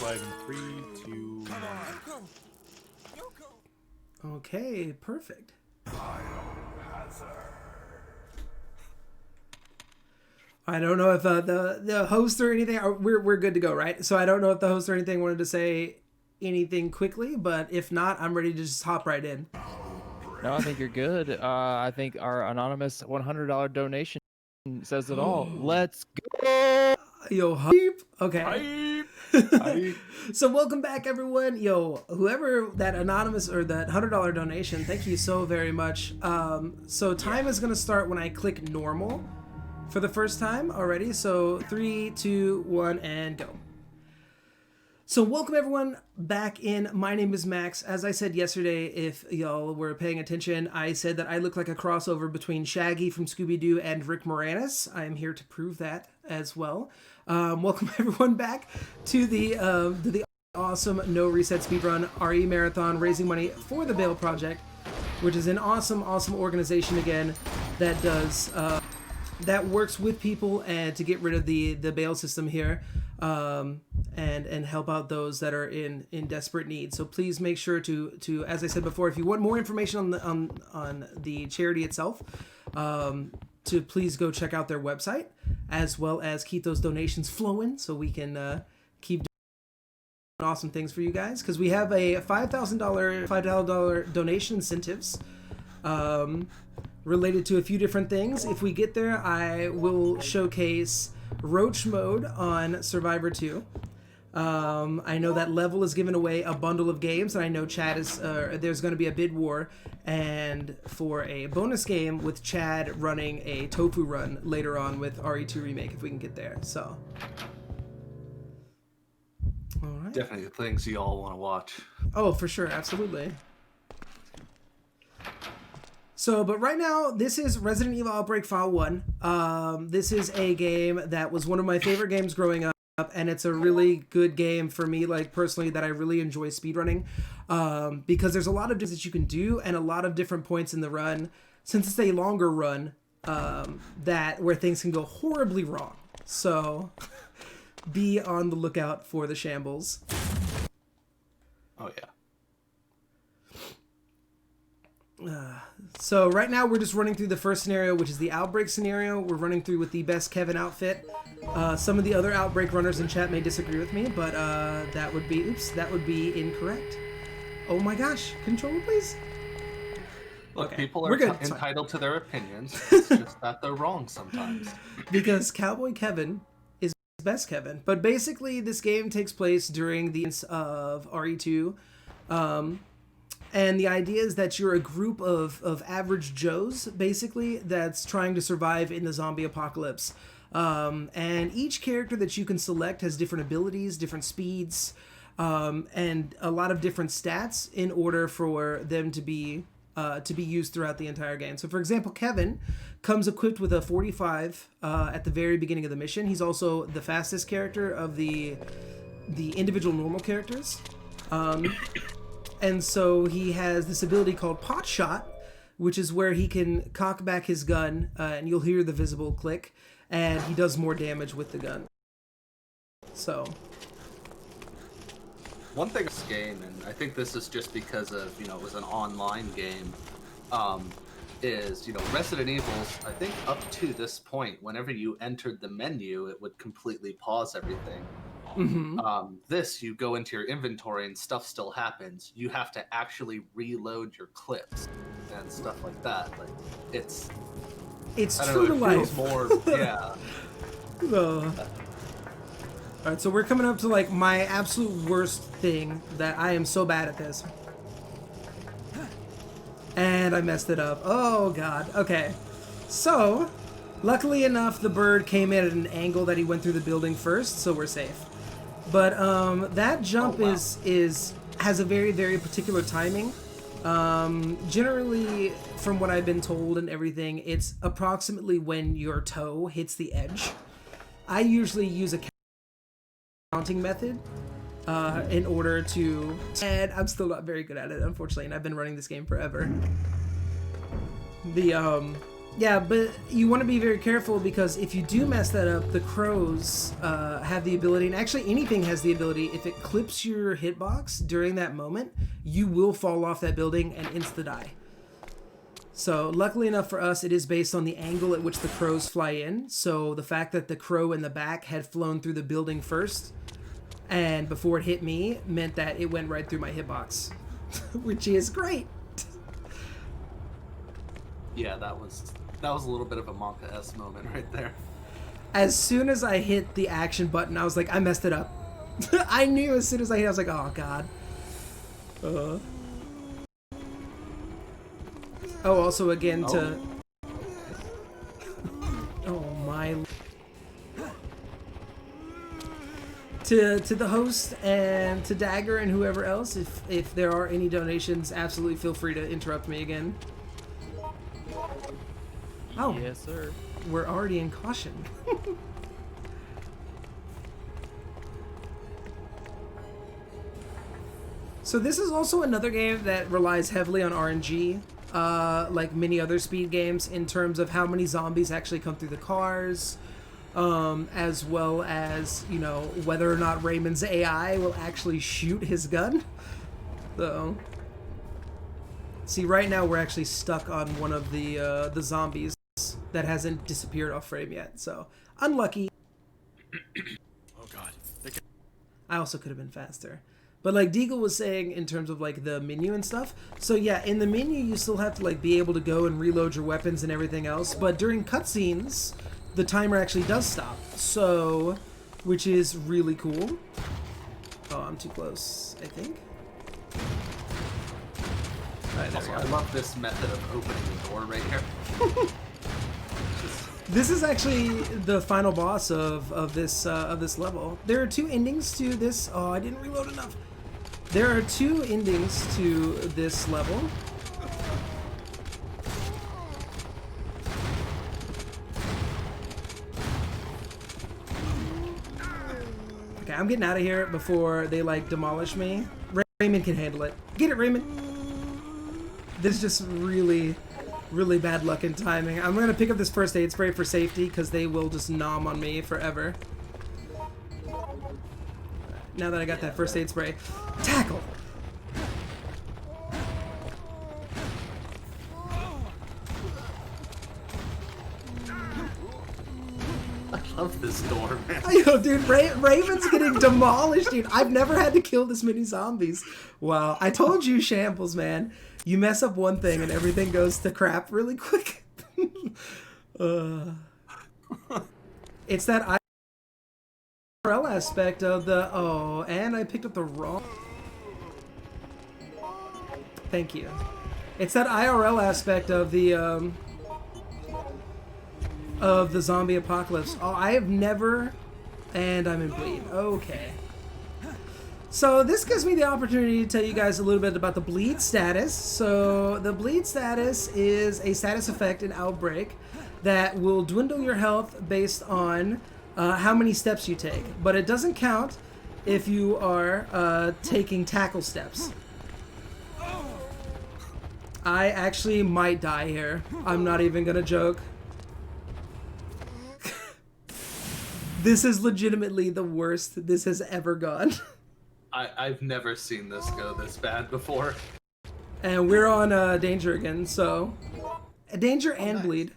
live in 3, 2, 1. Okay, perfect. I don't know if the host or anything. We're good to go, right? So I don't know if the host or anything wanted to say anything quickly, but if not, I'm ready to just hop right in. No, I think you're good. I think our anonymous $100 donation says it all. Let's go. Yo, hype. Okay. Hype. So welcome back, everyone. Yo, whoever that anonymous or that $100 donation, thank you so very much. So time is gonna start when I click normal for the first time already. So 3, 2, 1, and go. So welcome everyone back in. My name is Max. As I said yesterday, if y'all were paying attention, I said that I look like a crossover between Shaggy from Scooby-Doo and Rick Moranis. I am here to prove that as well. Welcome everyone back to the awesome NoReset Speedrun RE Marathon, raising money for the Bail Project, which is an awesome organization again that does that works with people and to get rid of the bail system here. And help out those that are in desperate need. So please make sure to as I said before, if you want more information on the charity itself, to please go check out their website, as well as keep those donations flowing so we can keep doing awesome things for you guys, because we have a $5,000 donation incentives related to a few different things. If we get there, I will showcase Roach mode on Survivor 2. I know that Level is giving away a bundle of games, and I know Chad is there's going to be a bid war and for a bonus game with Chad running a tofu run later on with RE2 Remake if we can get there. So all right. Definitely things you all want to watch. Oh, for sure, absolutely. So, but right now, this is Resident Evil Outbreak File 1. This is a game that was one of my favorite games growing up, and it's a really good game for me, like, personally, that I really enjoy speedrunning, because there's a lot of things that you can do and a lot of different points in the run, since it's a longer run, where things can go horribly wrong. So, be on the lookout for the shambles. Oh, yeah. So right now we're just running through the first scenario, which is the Outbreak scenario. We're running through with the best Kevin outfit. Some of the other Outbreak runners in chat may disagree with me, but that would be incorrect. Oh my gosh, controller please. Look, Okay. people are entitled to their opinions. It's just that they're wrong sometimes. Because Cowboy Kevin is best Kevin. But basically this game takes place during the end of RE2. And the idea is that you're a group of average Joes, basically, that's trying to survive in the zombie apocalypse. And each character that you can select has different abilities, different speeds, and a lot of different stats in order for them to be used throughout the entire game. So, for example, Kevin comes equipped with a 45 at the very beginning of the mission. He's also the fastest character of the individual normal characters. And so he has this ability called Pot Shot, which is where he can cock back his gun, and you'll hear the visible click, and he does more damage with the gun. So One thing this game, and I think this is just because of, it was an online game, is, Resident Evil's, I think up to this point, whenever you entered the menu, it would completely pause everything. mm-hmm. This, you go into your inventory and stuff still happens. You have to actually reload your clips and stuff like that. Like, it's true to life. More, yeah. Alright, so we're coming up to like my absolute worst thing that I am so bad at this. And I messed it up. Oh god. Okay. So, luckily enough, the bird came in at an angle that he went through the building first, so we're safe. But that jump has a very, very particular timing. Generally, from what I've been told and everything, it's approximately when your toe hits the edge. I usually use a counting method in order to... And I'm still not very good at it, unfortunately, and I've been running this game forever. Yeah, but you want to be very careful because if you do mess that up, the crows have the ability, and actually anything has the ability, if it clips your hitbox during that moment, you will fall off that building and insta-die. So luckily enough for us, it is based on the angle at which the crows fly in. So the fact that the crow in the back had flown through the building first and before it hit me meant that it went right through my hitbox, which is great. Yeah, that was a little bit of a Monka-esque moment right there. As soon as I hit the action button, I was like, I messed it up. I knew as soon as I hit, I was like, oh god. Oh, also again to... Oh my... To the host and to Dagger and whoever else, if there are any donations, absolutely feel free to interrupt me again. Oh, Yes, sir. we're already in caution. So this is also another game that relies heavily on RNG, like many other speed games, in terms of how many zombies actually come through the cars, as well as, you know, whether or not Raymond's AI will actually shoot his gun. So, see, right now we're actually stuck on one of the zombies that hasn't disappeared off frame yet, so unlucky. Oh god. I also could have been faster. But like Deagle was saying in terms of like the menu and stuff, so yeah, in the menu you still have to like be able to go and reload your weapons and everything else, but during cutscenes, the timer actually does stop, so, which is really cool. Oh, I'm too close, I think. Alright, there Also, we I go. love this method of opening the door right here. This is actually the final boss of this level. There are two endings to this. Oh, I didn't reload enough. There are two endings to this level. Okay, I'm getting out of here before they like demolish me. Raymond can handle it. Get it, Raymond. This is just really bad luck and timing. I'm gonna pick up this first aid spray for safety because they will just nom on me forever. Now that I got that first aid spray, tackle. I love this door, man. Yo, dude, Raven's getting demolished, dude. I've never had to kill this many zombies. Wow, I told you, Shambles, man. You mess up one thing and everything goes to crap really quick. It's that IRL aspect of the... Oh, and I picked up the wrong... Thank you. It's that IRL aspect of the zombie apocalypse. Oh, I have never... And I'm in bleed. Okay. So this gives me the opportunity to tell you guys a little bit about the bleed status. So the bleed status is a status effect in Outbreak that will dwindle your health based on how many steps you take. But it doesn't count if you are taking tackle steps. I actually might die here. I'm not even gonna joke. This is legitimately the worst this has ever gone. I've never seen this go this bad before. And we're on danger again, so... Danger and nice. bleed.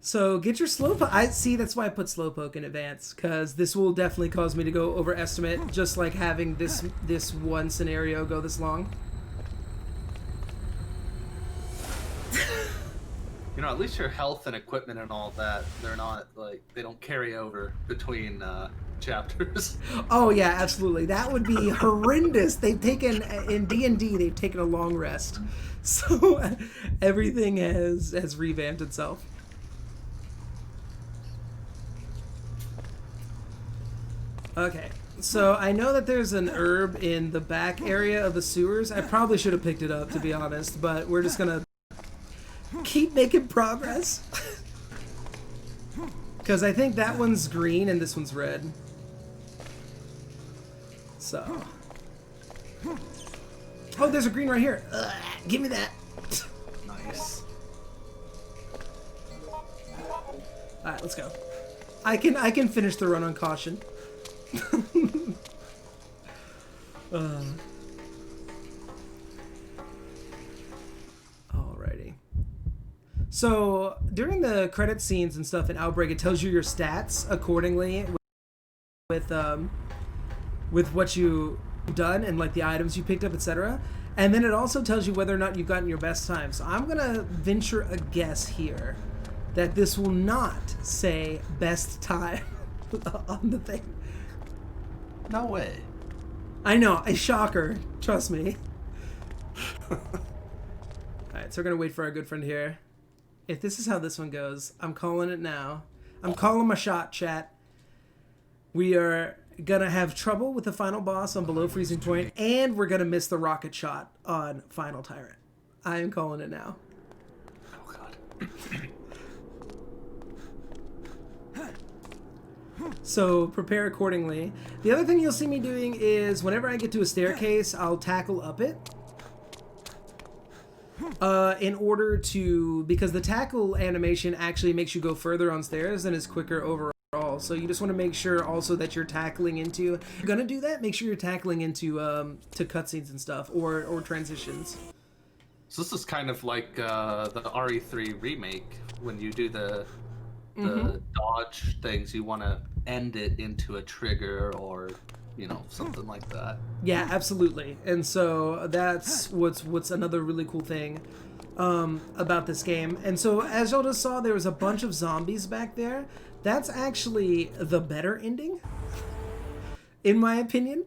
So get your slowpoke. I see, that's why I put slowpoke in advance, because this will definitely cause me to go overestimate, just like having this one scenario go this long. You know, at least your health and equipment and all that, they're not, like, they don't carry over between chapters. Oh yeah, absolutely. That would be horrendous. They've taken, in D&D, they've taken a long rest. So everything has revamped itself. Okay, so I know that there's an herb in the back area of the sewers. I probably should have picked it up, to be honest, but we're just gonna keep making progress. Because I think that one's green and this one's red. So. Oh, there's a green right here. Ugh, give me that. Nice. All right, let's go. I can finish the run on caution. Alrighty. So during the credit scenes and stuff in Outbreak, it tells you your stats accordingly with what you done and like the items you picked up, etc. And then it also tells you whether or not you've gotten your best time. So I'm gonna venture a guess here that this will not say best time on the thing. No way. I know, a shocker. Trust me. Alright, so we're gonna wait for our good friend here. If this is how this one goes, I'm calling it now. I'm calling my shot, chat. We are gonna have trouble with the final boss on Below Freezing Point, and we're gonna miss the rocket shot on Final Tyrant. I am calling it now. Oh god. So prepare accordingly. The other thing you'll see me doing is whenever I get to a staircase, I'll tackle up it. In order to, because the tackle animation actually makes you go further on stairs and is quicker overall. So you just want to make sure also that you're tackling into, if you're gonna do that, make sure you're tackling into to cutscenes and stuff or transitions. So this is kind of like the RE3 remake. When you do the dodge things, you want to end it into a trigger or, you know, something like that. Yeah, absolutely. And so that's what's another really cool thing about this game. And so as y'all just saw, there was a bunch of zombies back there. That's actually the better ending, in my opinion,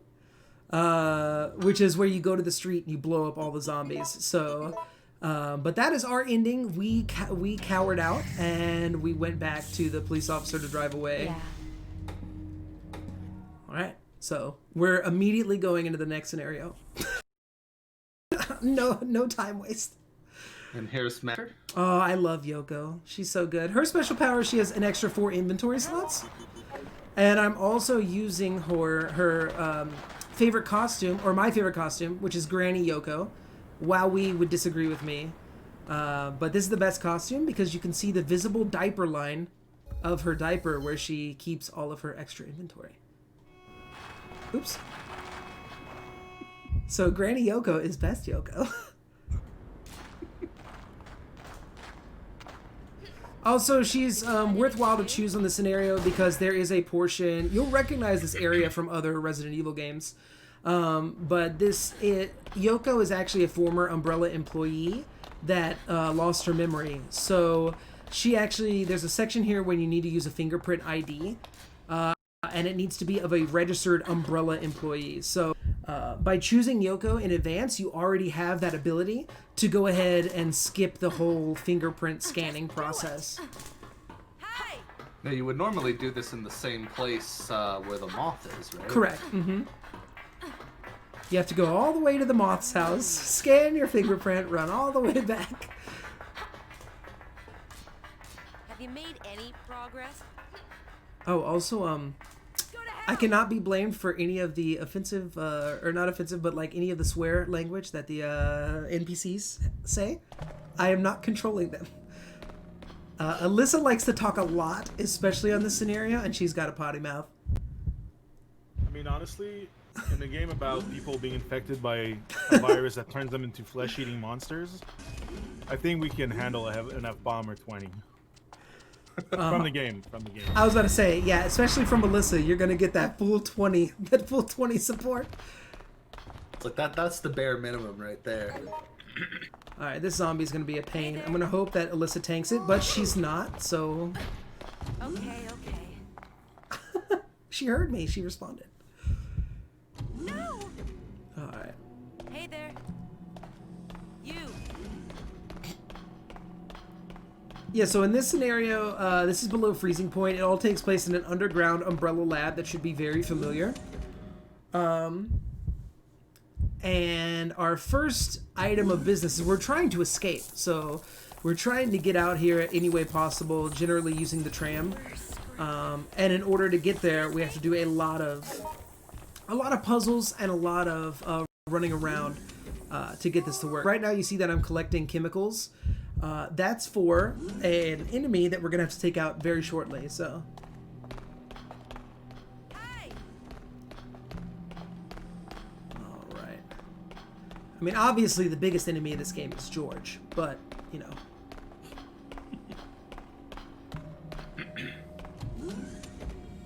which is where you go to the street and you blow up all the zombies. So, but that is our ending. We cowered out and we went back to the police officer to drive away. Yeah. All right. So we're immediately going into the next scenario. No time waste. And here's Matter. Oh, I love Yoko. She's so good. Her special power, she has an extra 4 inventory slots. And I'm also using her favorite costume, or my favorite costume, which is Granny Yoko. Wowie would disagree with me. But this is the best costume because you can see the visible diaper line of her diaper where she keeps all of her extra inventory. Oops. So Granny Yoko is best Yoko. Also, she's worthwhile to choose on the scenario because there is a portion, you'll recognize this area from other Resident Evil games, but Yoko is actually a former Umbrella employee that lost her memory. So there's a section here when you need to use a fingerprint ID, and it needs to be of a registered Umbrella employee. So by choosing Yoko in advance, you already have that ability to go ahead and skip the whole fingerprint scanning process. Now, you would normally do this in the same place where the moth is, right? Correct. Mm-hmm. You have to go all the way to the moth's house, scan your fingerprint, run all the way back. Have you made any progress? Oh, also, I cannot be blamed for any of the offensive, or not offensive, but like any of the swear language that the NPCs say. I am not controlling them. Alyssa likes to talk a lot, especially on this scenario, and she's got a potty mouth. I mean, honestly, in a game about people being infected by a virus that turns them into flesh-eating monsters, I think we can handle an F-bomb or 20. From the game. I was about to say, yeah, especially from Alyssa, you're gonna get that full 20 support. It's like that's the bare minimum right there. All right, this zombie's gonna be a pain. I'm gonna hope that Alyssa tanks it, but she's not. So Okay. she heard me. She responded. No! All right. Hey there. You. Yeah, so in this scenario, this is below freezing point. It all takes place in an underground Umbrella lab that should be very familiar. And our first item of business is we're trying to escape. So we're trying to get out here any way possible, generally using the tram. And in order to get there, we have to do a lot of puzzles and a lot of running around to get this to work. Right now, you see that I'm collecting chemicals. That's for an enemy that we're gonna have to take out very shortly. So. Hey! All right. I mean, obviously, the biggest enemy in this game is George, but you know.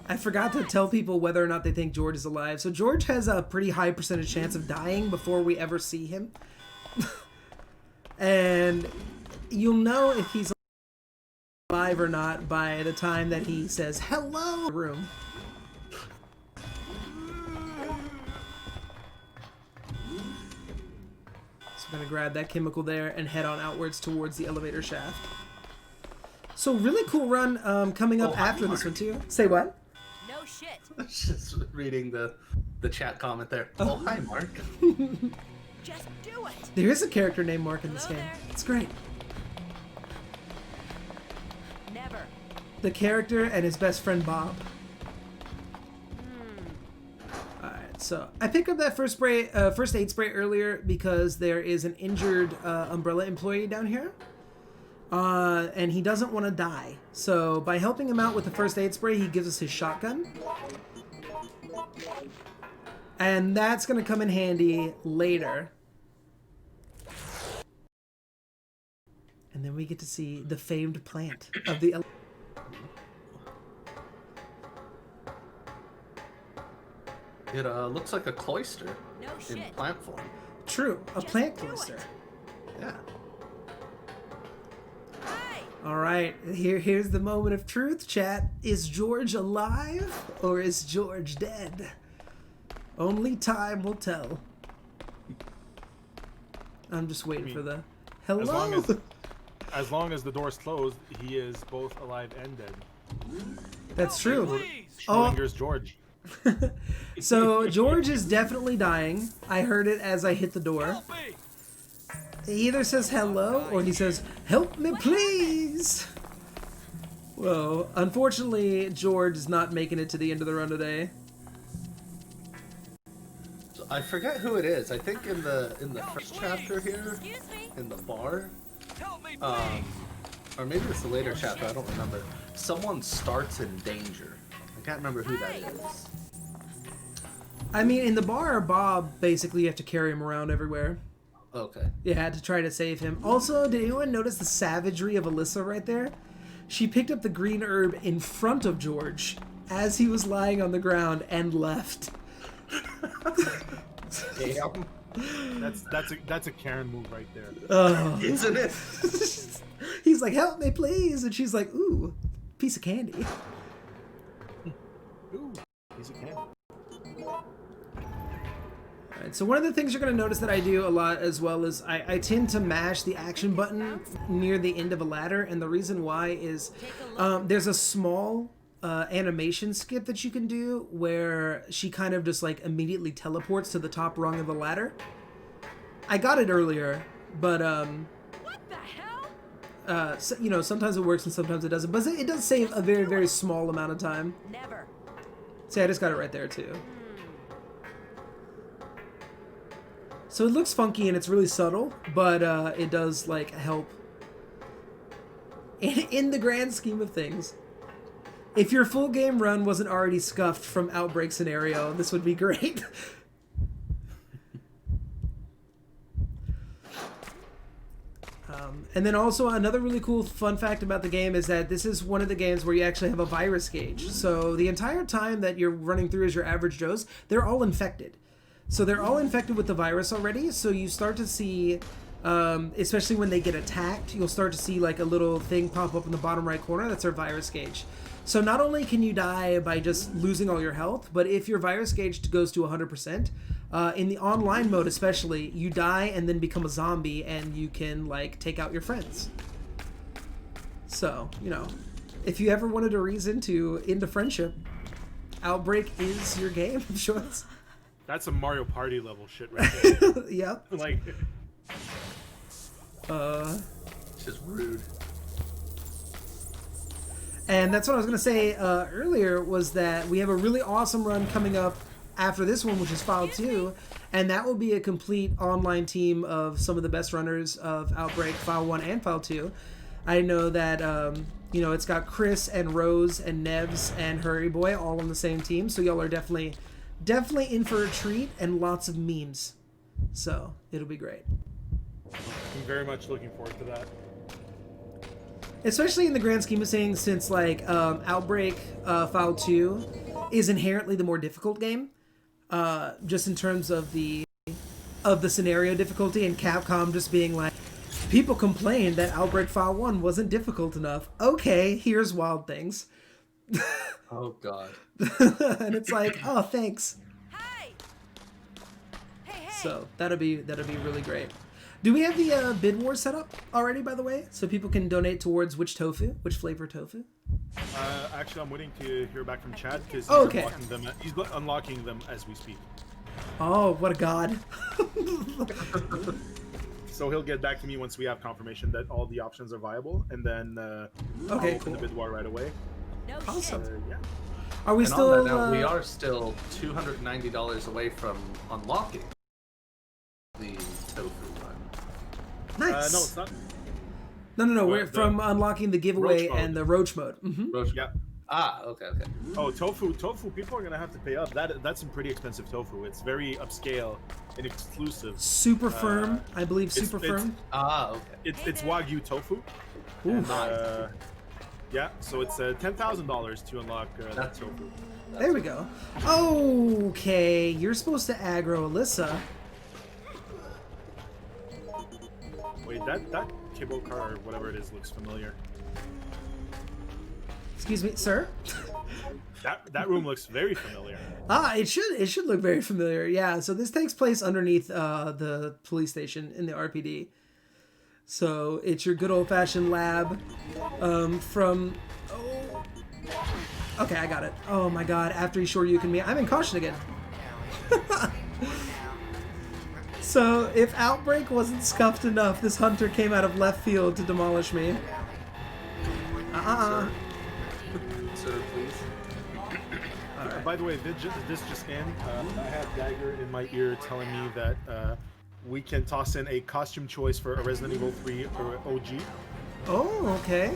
I forgot to tell people whether or not they think George is alive. So George has a pretty high percentage chance of dying before we ever see him. And you'll know if he's alive or not by the time that he says, hello, room. So I'm gonna grab that chemical there and head on outwards towards the elevator shaft. So really cool run coming up after this one too. Say what? No shit. Just reading the chat comment there. Oh, hi, Mark. Just do it. There is a character named Mark in this Hello game. there. It's great. Never. The character and his best friend Bob. Alright, so I picked up that first aid spray earlier because there is an injured Umbrella employee down here. And he doesn't want to die. So by helping him out with the first aid spray, he gives us his shotgun. And that's going to come in handy later. And then we get to see the famed plant of the... It looks like a cloister No in shit. plant form. True, a Just plant do cloister. it. Yeah. Hey! All right, here's the moment of truth, chat. Is George alive or is George dead? Only time will tell. I'm just waiting for the hello. As long as the door's closed, he is both alive and dead. That's true. Schrodinger's George. So George is definitely dying. I heard it as I hit the door. He either says hello or he says, help me please. Well, unfortunately, George is not making it to the end of the run today. So I forget who it is. I think in the first chapter here, Excuse me. in the bar, or maybe it's the later chapter. I don't remember. Someone starts in danger. I can't remember who that is. I mean, in the bar, Bob, basically you have to carry him around everywhere. Okay. Yeah, to try to save him. Also, did anyone notice the savagery of Alyssa right there? She picked up the green herb in front of George as he was lying on the ground and left. Damn. That's a Karen move right there. Oh. Isn't it? He's like, help me please, and she's like, ooh, piece of candy. Ooh, he's a Karen. Alright, so one of the things you're going to notice that I do a lot as well is I tend to mash the action button near the end of a ladder, and the reason why is there's a small animation skip that you can do where she kind of just like immediately teleports to the top rung of the ladder. I got it earlier, but What the hell? so, you know, sometimes it works and sometimes it doesn't, but it does save a very, very small amount of time. Never. See, I just got it right there too. So it looks funky and it's really subtle, but it does like help in the grand scheme of things. If your full game run wasn't already scuffed from Outbreak scenario, this would be great. And then also another really cool fun fact about the game is that this is one of the games where you actually have a virus gauge. So the entire time that you're running through as your average Joes, they're all infected. So they're all infected with the virus already. So you start to see, especially when they get attacked, you'll start to see like a little thing pop up in the bottom right corner. That's our virus gauge. So not only can you die by just losing all your health, but if your virus gauge goes to 100%, in the online mode especially, you die and then become a zombie and you can like take out your friends. So, you know, if you ever wanted a reason to end a friendship, Outbreak is your game of choice. That's some Mario Party level shit right there. Yep. Like, It's just rude. And that's what I was going to say earlier was that we have a really awesome run coming up after this one, which is File 2. And that will be a complete online team of some of the best runners of Outbreak File 1 and File 2. I know that, you know, it's got Chris and Rose and Nevs and Hurry Boy all on the same team. So y'all are definitely in for a treat and lots of memes. So it'll be great. I'm very much looking forward to that. Especially in the grand scheme of things, since like Outbreak File 2 is inherently the more difficult game, just in terms of the scenario difficulty, and Capcom just being like, people complained that Outbreak File 1 wasn't difficult enough. Okay, here's Wild Things. Oh god. And it's like, oh, thanks. Hey! Hey! So that'll be really great. Do we have the bid war set up already, by the way, so people can donate towards which flavor tofu? Actually, I'm waiting to hear back from Chad because he's unlocking them as we speak. Oh, what a god. So he'll get back to me once we have confirmation that all the options are viable, and then I'll open the bid war right away. No Awesome. shit. Yeah. Are we And still? on that note, we are still $290 away from unlocking the tofu run. Nice. No, it's not. No. We're the from unlocking the giveaway roach mode. and the roach mode. Mm-hmm. Roach- Yeah. Ah, okay. Oh, tofu. People are gonna have to pay up. That's some pretty expensive tofu. It's very upscale and exclusive. Super firm, I believe. it's- Super it's- firm. Ah, okay. It's Wagyu tofu. Ooh. And, yeah, so it's $10,000 to unlock that tofu. There we go. Okay, you're supposed to aggro Alyssa. Wait, that cable car or whatever it is looks familiar. Excuse me, sir. That room looks very familiar. It should look very familiar. Yeah. So this takes place underneath the police station in the RPD. So it's your good old fashioned lab from. Oh. Okay, I got it. Oh my god! After he short you me, I'm in caution again. So if Outbreak wasn't scuffed enough, this hunter came out of left field to demolish me. Sir, please. By the way, this just in. I have Dagger in my ear telling me that we can toss in a costume choice for a Resident Evil 3 or OG. Oh, okay.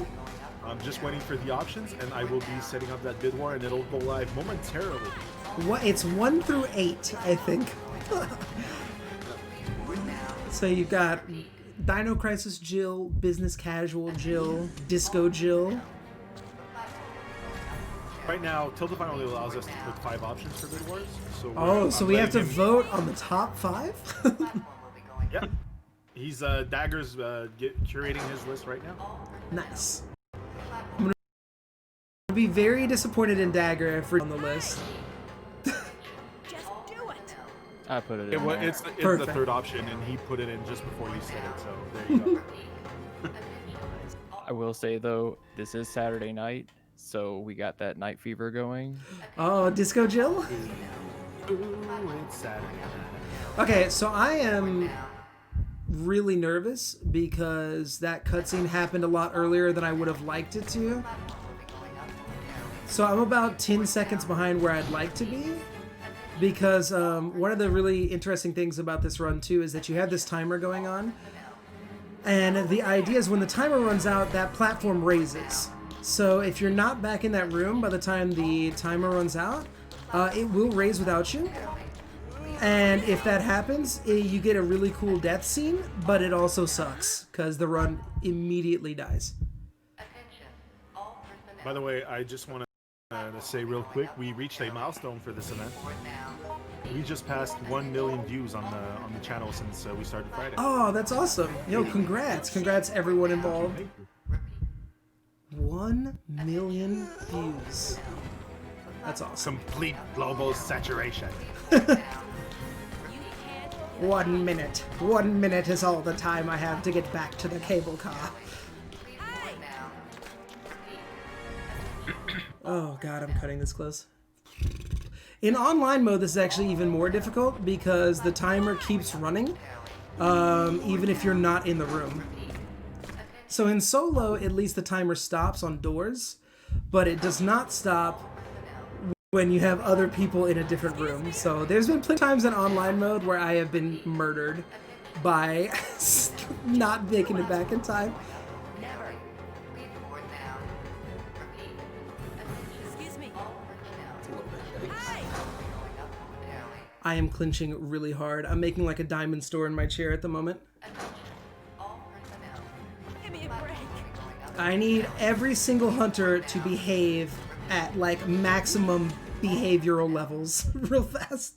I'm just waiting for the options, and I will be setting up that bid war, and it'll go live momentarily. What? It's 1 through 8, I think. So you've got Dino Crisis Jill, Business Casual Jill, Disco Jill. Right now, Tilde only allows us to put 5 options for bid wars. So So we have to vote on the top 5? Yeah. He's Dagger's curating his list right now. Nice. I'm gonna be very disappointed in Dagger if we're on the list. Just do it. I put it in there. It's the Perfect. third option, and he put it in just before you said it. So there you go. I will say though, this is Saturday night, so we got that night fever going. Oh, Disco Jill? Ooh, it's Saturday. Okay, so I am really nervous because that cutscene happened a lot earlier than I would have liked it to. So I'm about 10 seconds behind where I'd like to be, because one of the really interesting things about this run too is that you have this timer going on, and the idea is when the timer runs out, that platform raises. So if you're not back in that room by the time the timer runs out, it will raise without you. And if that happens, you get a really cool death scene, but it also sucks because the run immediately dies. By the way, I just want to say real quick, we reached a milestone for this event. We just passed 1 million views on the channel since we started Friday. Oh, that's awesome. Yo, congrats. Congrats everyone involved. Thank you. 1 million views. That's awesome. Complete global saturation. 1 minute. 1 minute is all the time I have to get back to the cable car. Oh god, I'm cutting this close. In online mode, this is actually even more difficult because the timer keeps running, even if you're not in the room. So in solo, at least the timer stops on doors, but it does not stop when you have other people in a different room. So there's been plenty of times in online mode where I have been murdered by not making it back in time. Excuse me. It's a little bit yikes. Hey! I am clinching really hard. I'm making like a diamond store in my chair at the moment. Give me a break. I need every single hunter to behave at like maximum behavioral levels real fast.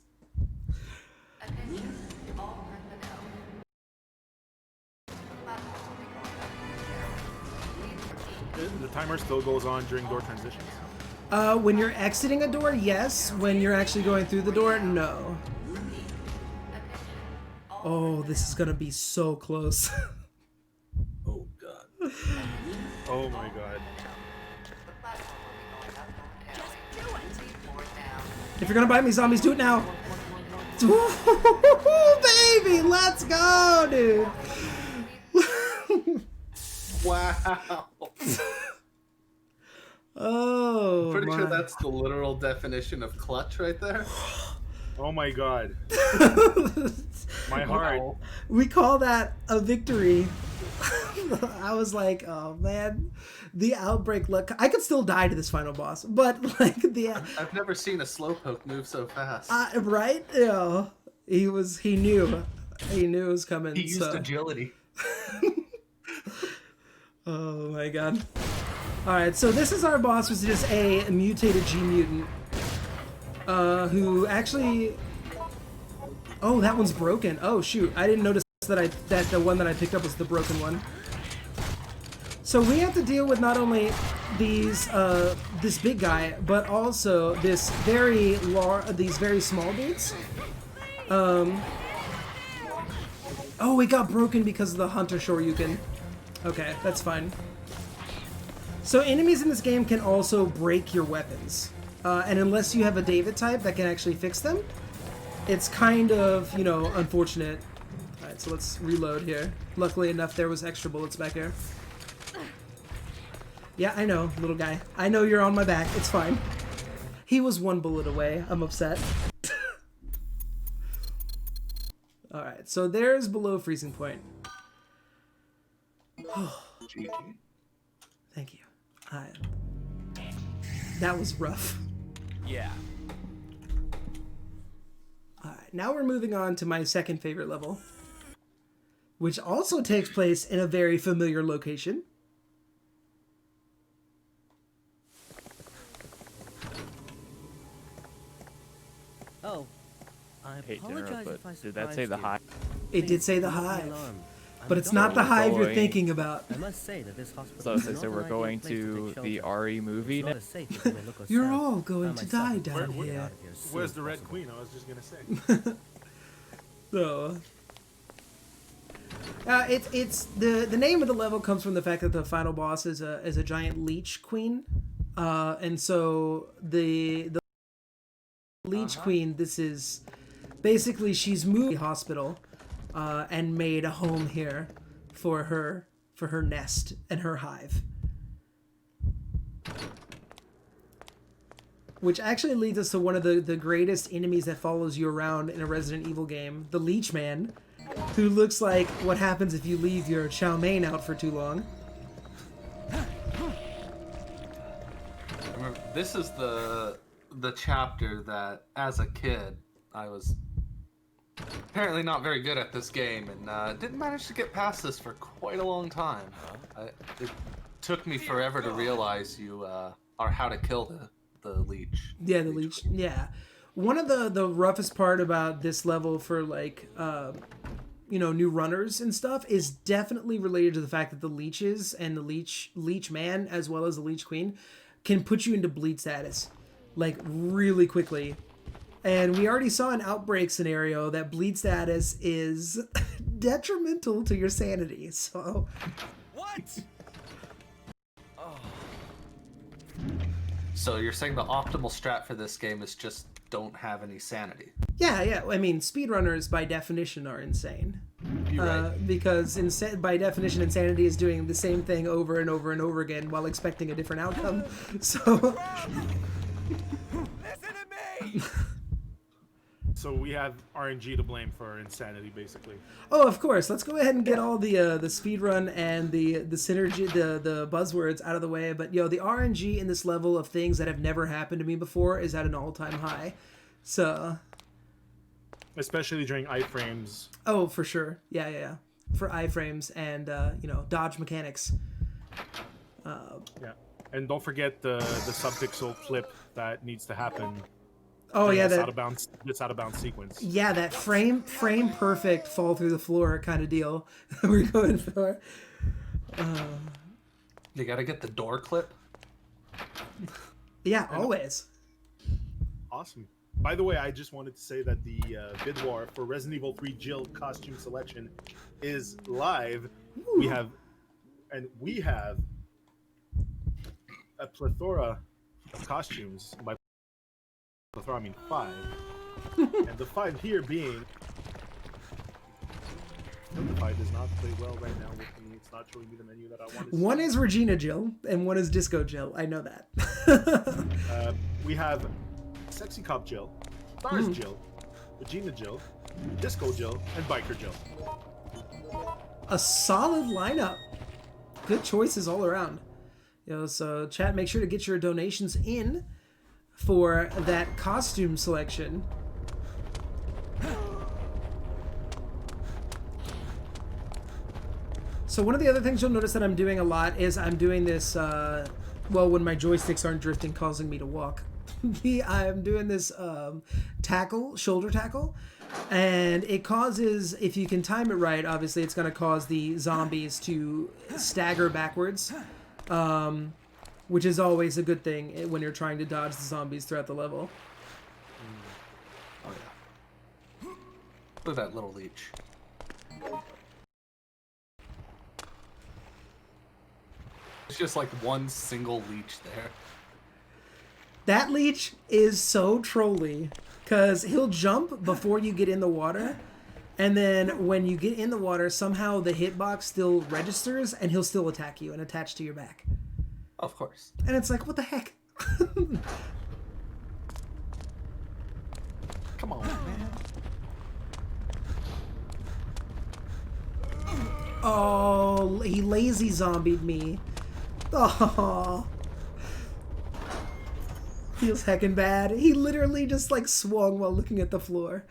The timer still goes on during door transitions. When you're exiting a door, yes. When you're actually going through the door, no. Oh, this is gonna be so close. Oh god. Oh my god. Just do it. If you're gonna bite me, zombies, do it now. Baby, let's go, dude. Wow. Oh, Pretty sure my. that's the literal definition of clutch right there. Oh my god. My heart. Wow. We call that a victory. I was like, oh man, the outbreak luck. I could still die to this final boss, but like I've never seen a slowpoke move so fast. right? Yeah, he knew it was coming. He used so. agility. Oh my god. Alright, so this is our boss, which is a mutated G mutant. Who actually... Oh, that one's broken. Oh shoot, I didn't notice that the one that I picked up was the broken one. So we have to deal with not only these this big guy, but also these very small dudes. Oh, it got broken because of the Hunter Shoryuken. Okay, that's fine. So enemies in this game can also break your weapons. And unless you have a David type that can actually fix them, it's kind of, you know, unfortunate. Alright, so let's reload here. Luckily enough, there was extra bullets back here. Yeah, I know, little guy. I know you're on my back. It's fine. He was one bullet away. I'm upset. Alright, so there's below freezing point. GG. Thank you. That was rough. Yeah. Alright, now we're moving on to my second favorite level, which also takes place in a very familiar location. Oh, I Hate to apologize interrupt, if I but did that say surprised the you. hive? It did say the Don't be hive, alarmed. I'm but it's sorry. not the hive you're going- thinking about. I must say that this hospital So, is so not we're an ideal going place to take the shelter. RE movie It's now? not as safe as you may look You're yourself. all going I to myself die would down prefer to get here. out of here as soon Where's as the Red possible. Queen? I was just gonna say. So, it's the name of the level comes from the fact that the final boss is a giant leech queen, and so the leech queen. This is basically she's moved to the hospital, and made a home here for her nest and her hive. Which actually leads us to one of the greatest enemies that follows you around in a Resident Evil game, the Leech Man, who looks like what happens if you leave your chow mein out for too long. Remember, this is the chapter that, as a kid, I was apparently not very good at this game and didn't manage to get past this for quite a long time. It took me forever to realize you are how to kill the leech. Yeah, the leech. Yeah, one of the roughest part about this level for like new runners and stuff is definitely related to the fact that the leeches and the leech man as well as the leech queen can put you into bleed status like really quickly. And we already saw an Outbreak scenario that bleed status is detrimental to your sanity. So What? So you're saying the optimal strat for this game is just don't have any sanity? yeah. I mean, speedrunners by definition are insane. You're right. Because by definition, insanity is doing the same thing over and over and over again while expecting a different outcome. So Listen So we have RNG to blame for our insanity, basically. Oh, of course. Let's go ahead and get all the speedrun and the synergy, the buzzwords out of the way. But the RNG in this level of things that have never happened to me before is at an all-time high. So, Especially during iframes. oh, for sure. Yeah. For iframes and dodge mechanics. Yeah. And don't forget the subpixel flip that needs to happen. Oh yeah, this that out of bounds sequence. yeah, that frame perfect fall through the floor kind of deal we're going for. You gotta get the door clip. Yeah, always. Awesome. By the way, I just wanted to say that the bid war for Resident Evil 3 Jill costume selection is live. Ooh. We have a plethora of costumes. By plethora, I mean 5. And the 5 here being... The 5 does not play well right now with me. It's not showing me the menu that I want to see. One is Regina Jill, and one is Disco Jill. I know that. We have Sexy Cop Jill, Stars Jill, Regina Jill, Disco Jill, and Biker Jill. A solid lineup. Good choices all around. So chat, make sure to get your donations in for that costume selection. So one of the other things you'll notice that I'm doing a lot is I'm doing this, well, when my joysticks aren't drifting, causing me to walk. I'm doing this shoulder tackle, and it causes, if you can time it right, obviously it's going to cause the zombies to stagger backwards, which is always a good thing when you're trying to dodge the zombies throughout the level. Oh yeah. Look at that little leech. It's just like one single leech there. That leech is so trolly, because he'll jump before you get in the water, and then when you get in the water, somehow the hitbox still registers, and he'll still attack you and attach to your back. Of course. And it's like, what the heck? Come on, man. Oh, he lazy zombied me. Oh, feels heckin' bad. He literally just like swung while looking at the floor.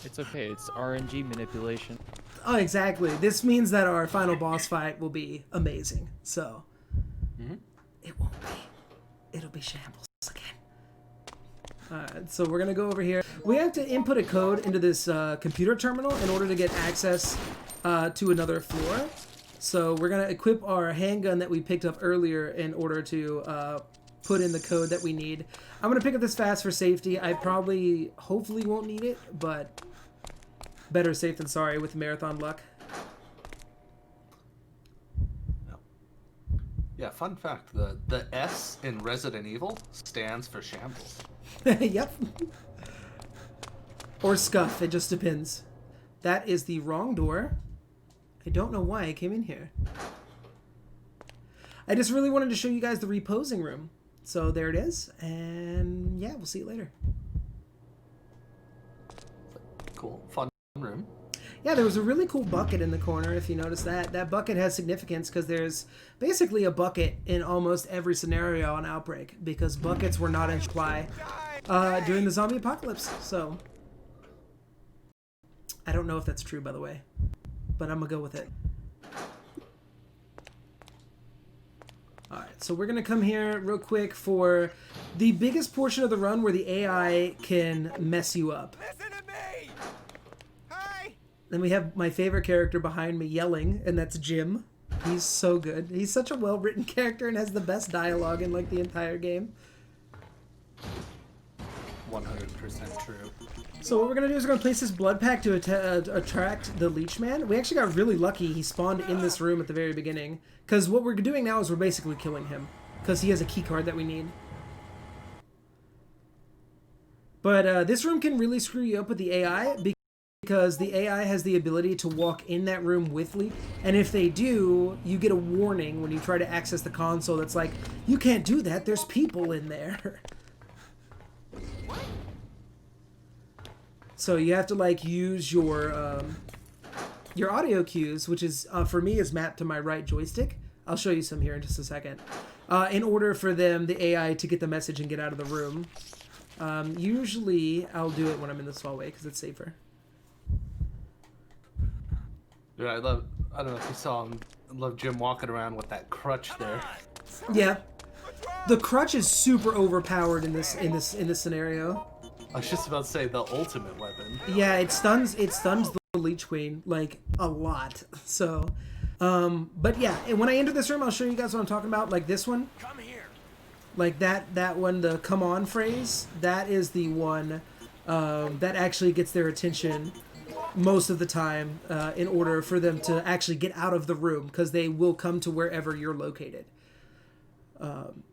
It's okay. It's RNG manipulation. Oh, exactly. This means that our final boss fight will be amazing. So, it won't be. It'll be shambles again. Alright, so we're gonna go over here. We have to input a code into this computer terminal in order to get access to another floor. So we're gonna equip our handgun that we picked up earlier in order to put in the code that we need. I'm gonna pick up this fast for safety. I hopefully won't need it, but better safe than sorry with marathon luck. Yeah, fun fact, the S in Resident Evil stands for shambles. Yep. Or scuff, it just depends. That is the wrong door. I don't know why I came in here. I just really wanted to show you guys the reposing room. So there it is, and yeah, we'll see you later. Cool, fun room. Yeah, there was a really cool bucket in the corner, if you notice that. That bucket has significance because there's basically a bucket in almost every scenario on Outbreak, because buckets were not in supply during the zombie apocalypse. So I don't know if that's true, by the way, but I'm gonna go with it. Alright, so we're gonna come here real quick for the biggest portion of the run where the AI can mess you up. Listen to me! Hey! Then we have my favorite character behind me yelling, and that's Jim. He's so good. He's such a well-written character and has the best dialogue in like the entire game. 100% true. So what we're gonna do is we're gonna place this blood pack to attract the leech man. We actually got really lucky. He spawned in this room at the very beginning, because what we're doing now is we're basically killing him, because he has a key card that we need. But this room can really screw you up with the AI, because the AI has the ability to walk in that room with leech, and if they do, you get a warning when you try to access the console that's like, you can't do that, there's people in there. So you have to like use your audio cues, which is for me is mapped to my right joystick. I'll show you some here in just a second. In order for them, the AI, to get the message and get out of the room. Usually, I'll do it when I'm in this hallway because it's safer. Dude, I don't know if you saw him. I love Jim walking around with that crutch there. Yeah, the crutch is super overpowered in this scenario. I was just about to say the ultimate weapon. Yeah, it stuns the Leech Queen like a lot. So, but yeah, and when I enter this room, I'll show you guys what I'm talking about. Like this one, Come here. like that one, the "come on" phrase. That is the one that actually gets their attention most of the time in order for them to actually get out of the room, because they will come to wherever you're located.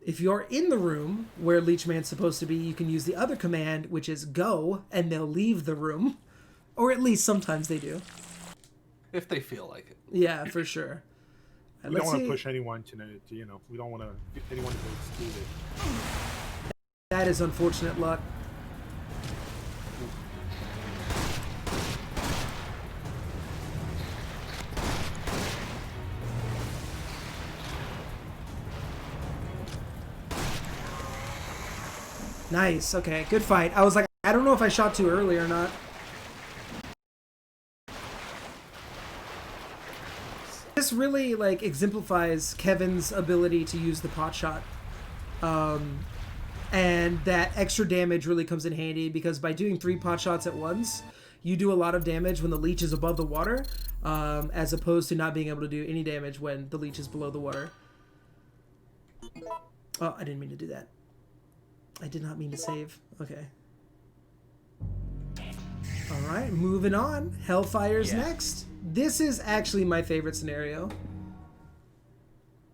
If you're in the room where Leechman's supposed to be, you can use the other command, which is go, and they'll leave the room. Or at least sometimes they do. If they feel like it. Yeah, for sure. We don't want to push anyone to we don't want to get anyone to go excluded. That is unfortunate luck. Nice. Okay, good fight. I was like, I don't know if I shot too early or not. This really like exemplifies Kevin's ability to use the pot shot. And that extra damage really comes in handy because by doing 3 pot shots at once, you do a lot of damage when the leech is above the water, as opposed to not being able to do any damage when the leech is below the water. Oh, I didn't mean to do that. I did not mean to save. Okay. Alright, moving on. Hellfire's next. This is actually my favorite scenario.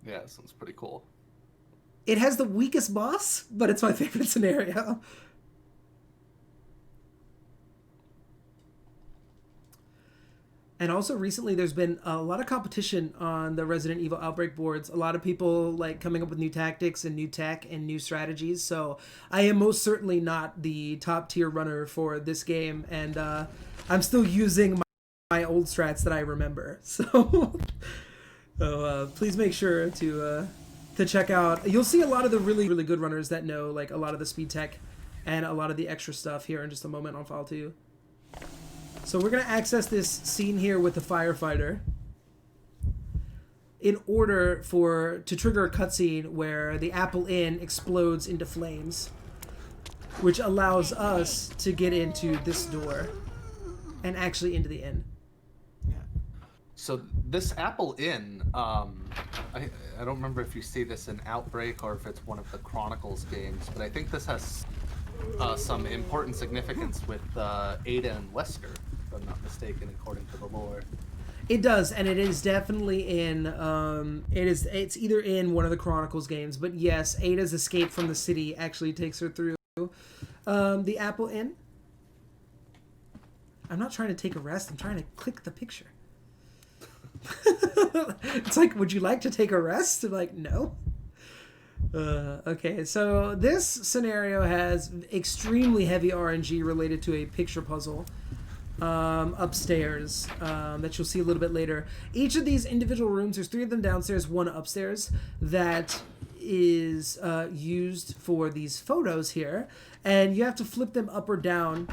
Yeah, this one's pretty cool. It has the weakest boss, but it's my favorite scenario. And also recently there's been a lot of competition on the Resident Evil Outbreak boards. A lot of people like coming up with new tactics and new tech and new strategies. So I am most certainly not the top tier runner for this game. And I'm still using my old strats that I remember. So, please make sure to check out. You'll see a lot of the really, really good runners that know like a lot of the speed tech and a lot of the extra stuff here in just a moment on File 2. So we're going to access this scene here with the firefighter in order to trigger a cutscene where the Apple Inn explodes into flames, which allows us to get into this door and actually into the inn. So this Apple Inn, I don't remember if you see this in Outbreak or if it's one of the Chronicles games, but I think this has some important significance with Ada and Wesker, if I'm not mistaken, according to the lore. It does, and it is definitely in. It's either in one of the Chronicles games, but yes, Ada's escape from the city actually takes her through the Apple Inn. I'm not trying to take a rest. I'm trying to click the picture. It's like, would you like to take a rest? I'm like, no. Okay, so this scenario has extremely heavy RNG related to a picture puzzle upstairs that you'll see a little bit later. Each of these individual rooms, there's 3 of them downstairs, 1 upstairs, that is used for these photos here, and you have to flip them up or down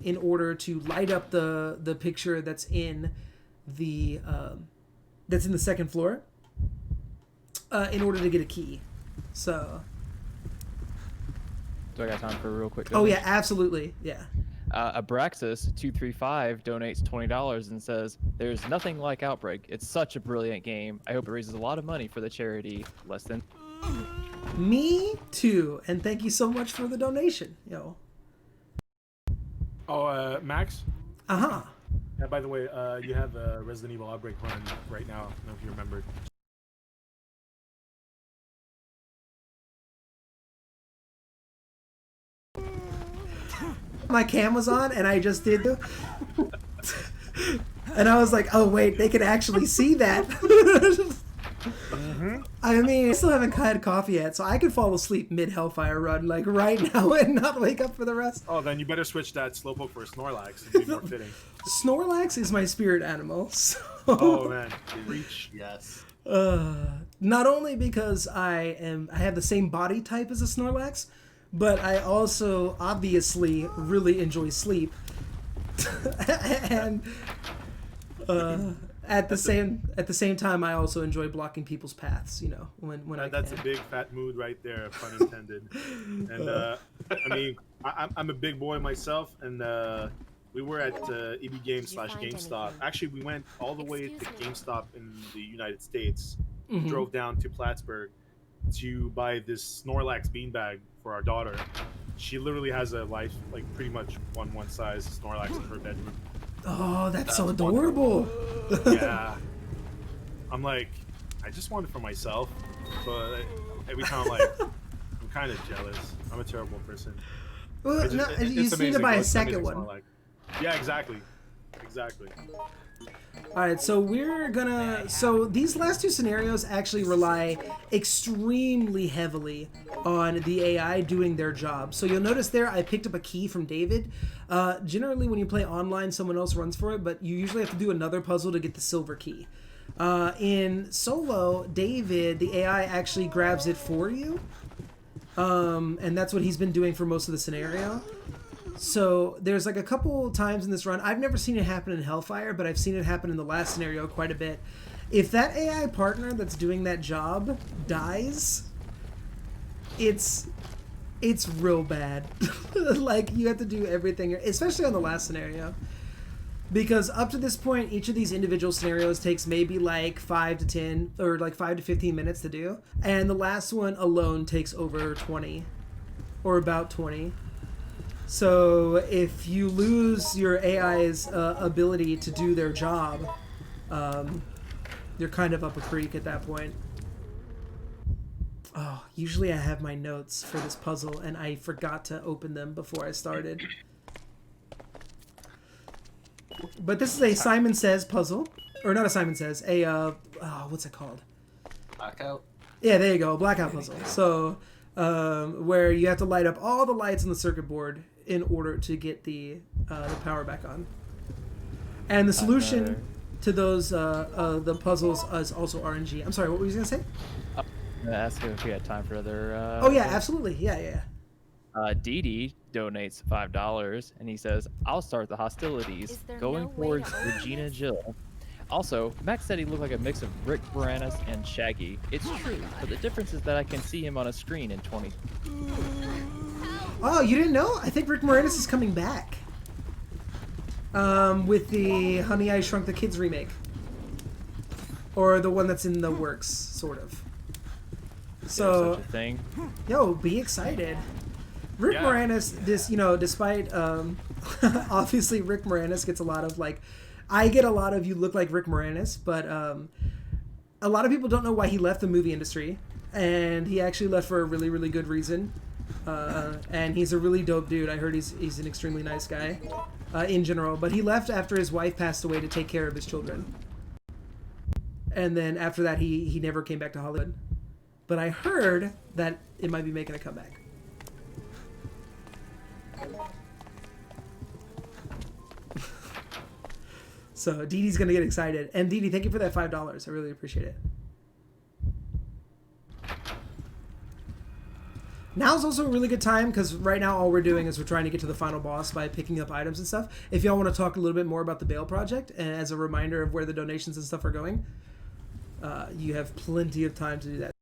in order to light up the picture that's in the second floor in order to get a key. So Do I got time for a real quick oh donation? yeah, absolutely, yeah. Abraxas235 donates $20 and says, "There's nothing like Outbreak. It's such a brilliant game. I hope it raises a lot of money for the charity. Less than." Me too, and thank you so much for the donation, yo. Oh, Max? Uh-huh. Yeah, by the way, you have a Resident Evil Outbreak run right now. I don't know if you remember. My cam was on, and I just did and I was like, oh wait, they can actually see that. I mean, I still haven't had coffee yet, so I could fall asleep mid Hellfire run like right now and not wake up for the rest. Oh, then you better switch that Slowpoke for a Snorlax. It'd be more fitting. Snorlax is my spirit animal. So, Oh man, reach. Yes. not only because I have the same body type as a Snorlax, but I also obviously really enjoy sleep. And at the same time, I also enjoy blocking people's paths. You know, when I That's can. a big fat mood right there, pun intended. And I mean, I'm a big boy myself, and we were at EB Games / GameStop. Actually, we went all the way to GameStop in the United States, drove down to Plattsburgh to buy this Snorlax beanbag for our daughter. She literally has a life like pretty much one size Snorlax in her bedroom. Oh, that's so That's adorable. Yeah, I'm like, I just want it for myself, but every time I'm like, I'm kind of jealous. I'm a terrible person. Well, It's no, just- you it's just need to amazing. buy a It's an second amazing one. Snorlax. Yeah, exactly. All right, so we're gonna. So these last two scenarios actually rely extremely heavily on the AI doing their job. So you'll notice there I picked up a key from David. Generally, when you play online, someone else runs for it, but you usually have to do another puzzle to get the silver key. In solo, David, the AI actually grabs it for you, and that's what he's been doing for most of the scenario. So there's like a couple times in this run, I've never seen it happen in Hellfire, but I've seen it happen in the last scenario quite a bit. If that AI partner that's doing that job dies, it's real bad. Like, you have to do everything, especially on the last scenario. Because up to this point, each of these individual scenarios takes maybe like 5 to 10 or like 5 to 15 minutes to do. And the last one alone takes over 20 or about 20. So if you lose your AI's ability to do their job, you're kind of up a creek at that point. Oh, usually I have my notes for this puzzle, and I forgot to open them before I started. But this is a Simon Says puzzle. Or not a Simon Says, what's it called? Blackout. Yeah, there you go, a blackout puzzle. So, where you have to light up all the lights on the circuit board in order to get the power back on. And the solution to those the puzzles is also RNG. I'm sorry, what were you gonna say? I'm gonna ask if we had time for other. Oh yeah, absolutely, yeah. Didi donates $5 and he says, "I'll start the hostilities Is there going no way towards to open Regina this? Jill." Also, Max said he looked like a mix of Rick Moranis and Shaggy. It's true, but the difference is that I can see him on a screen in 20. Oh, you didn't know? I think Rick Moranis is coming back. With the Honey, I Shrunk the Kids remake. Or the one that's in the works, sort of. Is So, there such a thing? yo, be excited. Rick Yeah. Moranis, despite, obviously Rick Moranis gets a lot of, like, I get a lot of you look like Rick Moranis, but a lot of people don't know why he left the movie industry. And he actually left for a really, really good reason. And he's a really dope dude. I heard he's an extremely nice guy in general. But he left after his wife passed away to take care of his children. And then after that, he never came back to Hollywood. But I heard that it might be making a comeback. So Didi's gonna get excited. And Didi, thank you for that $5. I really appreciate it. Now's also a really good time because right now all we're doing is we're trying to get to the final boss by picking up items and stuff. If y'all want to talk a little bit more about the Bale project and as a reminder of where the donations and stuff are going, you have plenty of time to do that.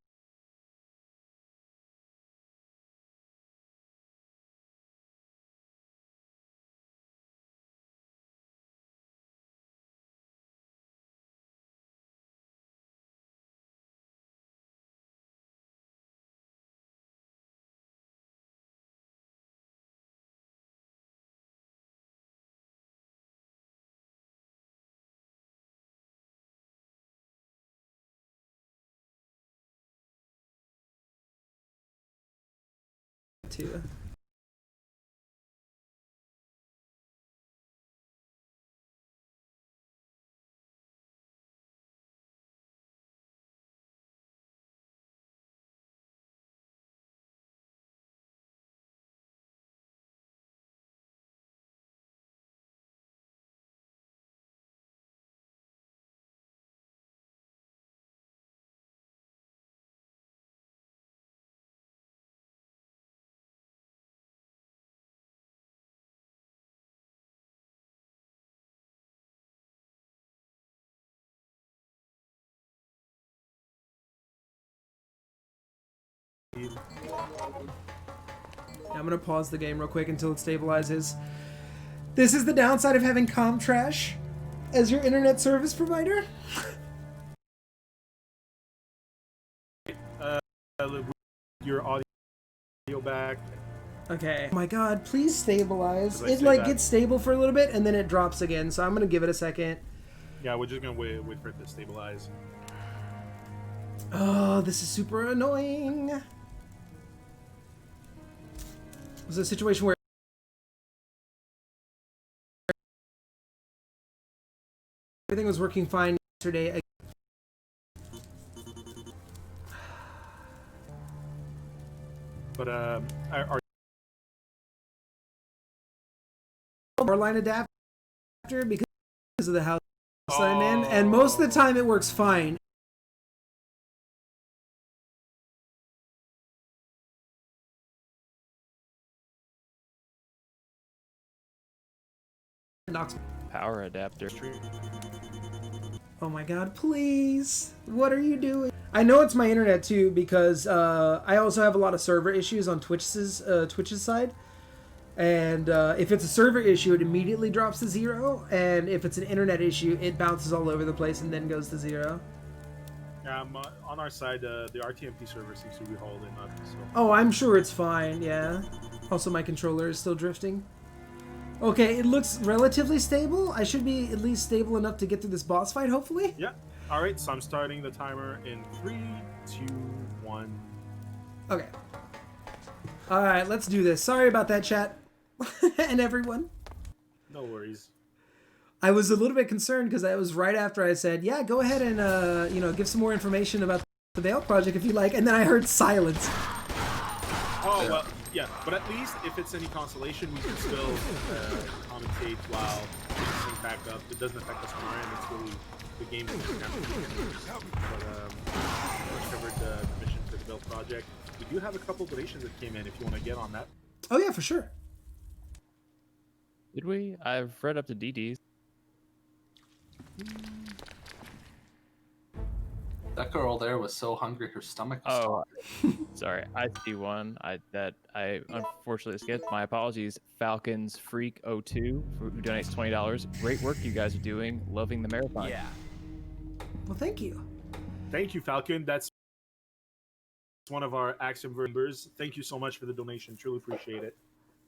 Too. Yeah, I'm gonna pause the game real quick until it stabilizes. This is the downside of having Comtrash as your internet service provider. Your audio back. Okay. Oh my god, please stabilize. As I It say like that- gets stable for a little bit and then it drops again, so I'm gonna give it a second. Yeah, we're just gonna wait for it to stabilize. Oh, this is super annoying. It was a situation where everything was working fine yesterday. But our Line adapter because of the house I'm in, and most of the time it works fine. Power adapter. Oh my god, please. What are you doing? I know it's my internet too because I also have a lot of server issues on Twitch's side. And if it's a server issue, it immediately drops to 0. And if it's an internet issue, it bounces all over the place and then goes to 0. on our side, the RTMP server seems to be holding up. So. Oh, I'm sure it's fine, yeah. Also, my controller is still drifting. Okay, it looks relatively stable. I should be at least stable enough to get through this boss fight, hopefully. Yeah. All right, so I'm starting the timer in 3, 2, 1. Okay. All right, let's do this. Sorry about that, chat. And everyone. No worries. I was a little bit concerned because that was right after I said, yeah, go ahead and, give some more information about the Veil Project if you like. And then I heard silence. Oh, well, yeah, but at least if it's any consolation, we can still commentate while things sync back up. It doesn't affect us on our end. It's really the game is just kind of but we covered the mission for the Veil Project. We do have a couple donations that came in if you want to get on that. Oh, yeah, for sure. Did we? I've read up to DD's. That girl there was so hungry her stomach was Oh, sorry. I see one. I unfortunately skipped. My apologies. Falcons Freak 02 who donates $20. Great work you guys are doing. Loving the marathon. Yeah. Well, thank you. Thank you, Falcon. That's one of our Axiom members. Thank you so much for the donation. Truly appreciate it.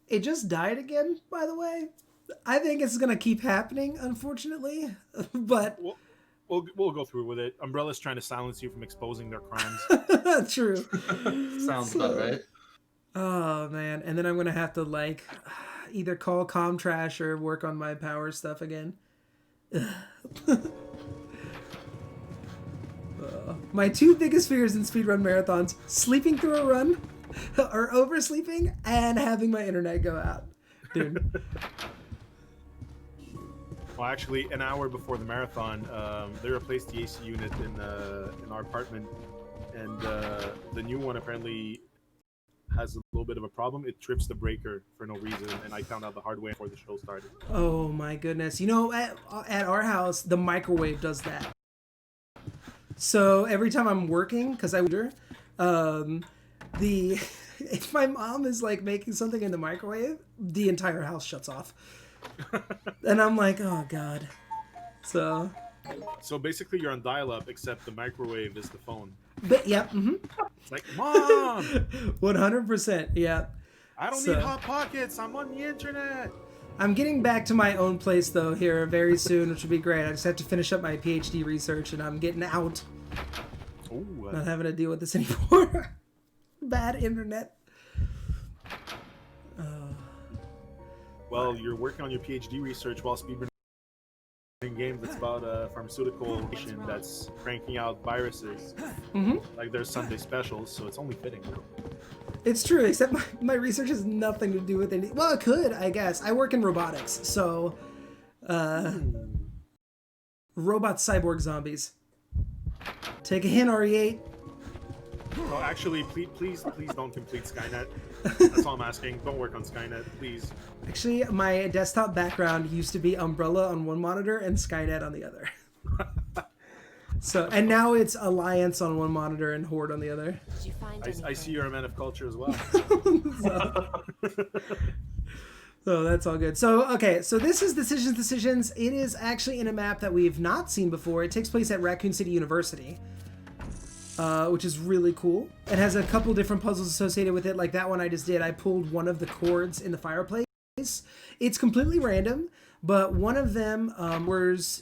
It just died again, by the way. I think it's going to keep happening, unfortunately. But... We'll go through with it. Umbrella's trying to silence you from exposing their crimes. True. Sounds about right. Oh, man. And then I'm going to have to, either call Comtrash or work on my power stuff again. My two biggest fears in speedrun marathons, sleeping through a run, or oversleeping, and having my internet go out. Dude. Well, actually, an hour before the marathon, they replaced the AC unit in our apartment, and the new one apparently has a little bit of a problem. It trips the breaker for no reason, and I found out the hard way before the show started. Oh my goodness. You know, at our house, the microwave does that. So every time I'm working, because I wonder, if my mom is making something in the microwave, the entire house shuts off. And I'm like, oh god. So basically you're on dial-up, except the microwave is the phone. But yep, It's like, Mom! 100%, yeah. I don't need Hot Pockets, I'm on the internet! I'm getting back to my own place though here very soon, which would be great. I just have to finish up my PhD research and I'm getting out. Ooh, Not having to deal with this anymore. Bad internet. Well, you're working on your PhD research while speedrunning games that's about a pharmaceutical nation that's cranking out viruses. Like their Sunday specials, so it's only fitting. It's true, except my research has nothing to do with anything. Well, it could, I guess. I work in robotics, so... robot cyborg zombies. Take a hint, RE8. Oh, actually, please don't complete Skynet. That's all I'm asking. Don't work on Skynet, please. Actually, my desktop background used to be Umbrella on one monitor and Skynet on the other. So and now it's Alliance on one monitor and Horde on the other. Did you find I see you're a man of culture as well. So that's all good. So okay, so this is Decisions. It is actually in a map that we've not seen before. It takes place at Raccoon City University, which is really cool. It has a couple different puzzles associated with it. Like that one I just did. I pulled one of the cords in the fireplace. It's completely random, but one of them,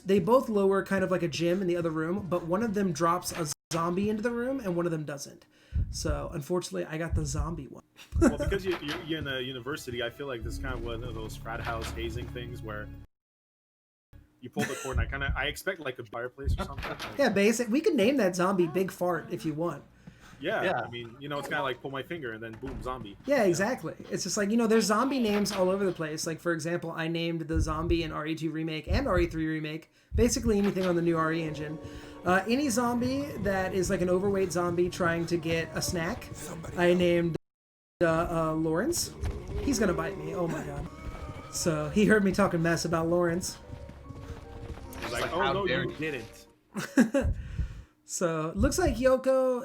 they both lower kind of like a gym in the other room, but one of them drops a zombie into the room and one of them doesn't. So unfortunately, I got the zombie one. Well, because you're in a university, I feel like this is kind of one of those frat house hazing things where you pull the cord and I expect like a fireplace or something. Like, Yeah, basic. We could name that zombie Big Fart if you want. yeah, I mean, it's kind of like pull my finger and then boom, zombie. Yeah, exactly. It's just like, there's zombie names all over the place. Like, for example, I named the zombie in RE2 Remake and RE3 Remake, basically anything on the new RE engine. Any zombie that is like an overweight zombie trying to get a snack, I named Lawrence. He's gonna bite me. Oh my god. So he heard me talking mess about Lawrence. It's like, how oh no, dare you you. didn't. So looks like Yoko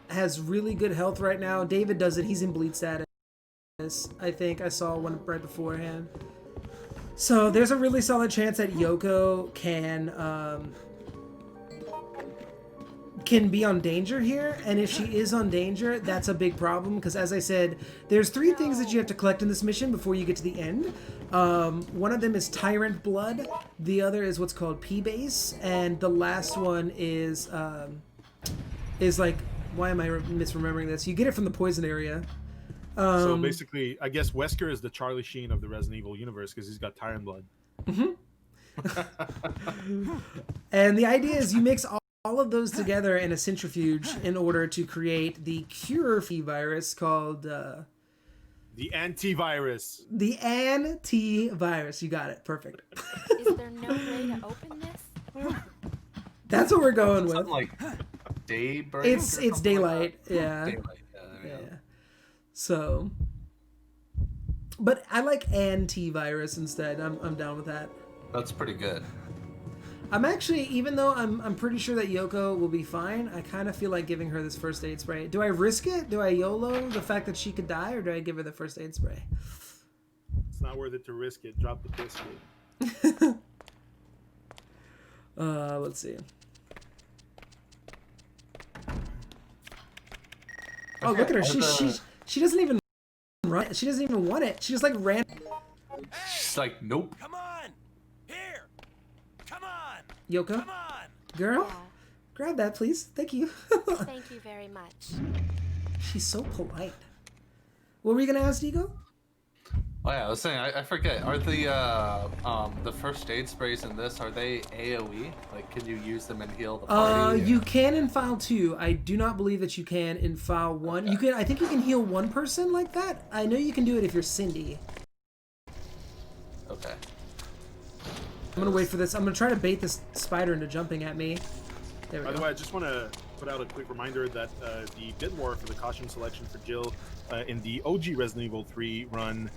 has really good health right now. David doesn't. He's in bleed status. I think I saw one right beforehand. So there's a really solid chance that Yoko can be on danger here, and if she is on danger, that's a big problem, because as I said, there's 3 things that you have to collect in this mission before you get to the end. One of them is Tyrant Blood, the other is what's called P-Base, and the last one is like, why am I misremembering this? You get it from the poison area. So basically, I guess Wesker is the Charlie Sheen of the Resident Evil universe because he's got Tyrant Blood. And the idea is you mix all of those together in a centrifuge in order to create the cure for virus called The antivirus. the antivirus. You got it. Perfect. Is there no way to open this? That's what we're going with. Something like daybreak. It's or something daylight. like that? Yeah. Daylight. Yeah, there we go. So, but I like antivirus instead. I'm down with that. That's pretty good. I'm actually, even though I'm pretty sure that Yoko will be fine, I kind of feel like giving her this first aid spray. Do I risk it? Do I YOLO the fact that she could die, or do I give her the first aid spray? It's not worth it to risk it. Drop the biscuit. Let's see. Oh, look at her. She doesn't even run. She doesn't even want it. She just like ran. She's like, nope. Come on! Here! Come on! Yoko, Come on! girl, Yeah. grab that, please. Thank you. Thank you very much. She's so polite. What were you gonna ask, Nico? Oh yeah, I was saying, I forget. Are the first aid sprays in this, are they AoE? Like, can you use them and heal the party? You can in file 2. I do not believe that you can in file 1. You can. I think you can heal one person like that. I know you can do it if you're Cindy. Okay. I'm gonna wait for this. I'm gonna try to bait this spider into jumping at me. There we By the go. way, I just want to put out a quick reminder that the bid war for the costume selection for Jill in the OG Resident Evil 3 run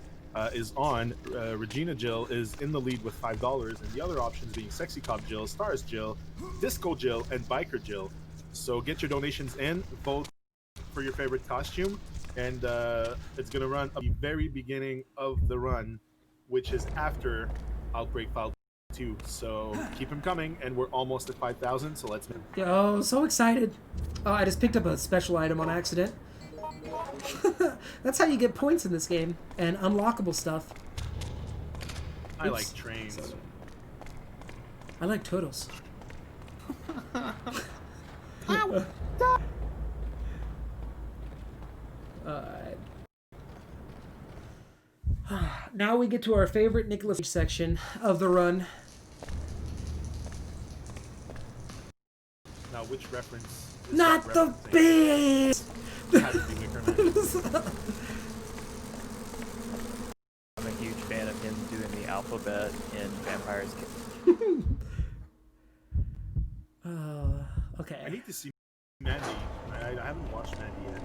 is on. Regina Jill is in the lead with $5, and the other options being Sexy Cop Jill, Stars Jill, Disco Jill, and Biker Jill. So get your donations in, vote for your favorite costume, and it's going to run at the very beginning of the run, which is after Outbreak File 2. So keep them coming, and we're almost at 5,000, so let's move. Oh, so excited. Oh, I just picked up a special item on accident. That's how you get points in this game, and unlockable stuff. I Oops. like trains. Sorry. I like turtles. Alright. Now we get to our favorite Nicolas Cage section of the run. Now, which reference? Is Not that the referencing? beast! It has to be Wicker Man. I'm a huge fan of him doing the alphabet in Vampire's Kiss. Okay. I need to see Mandy. I haven't watched Mandy yet.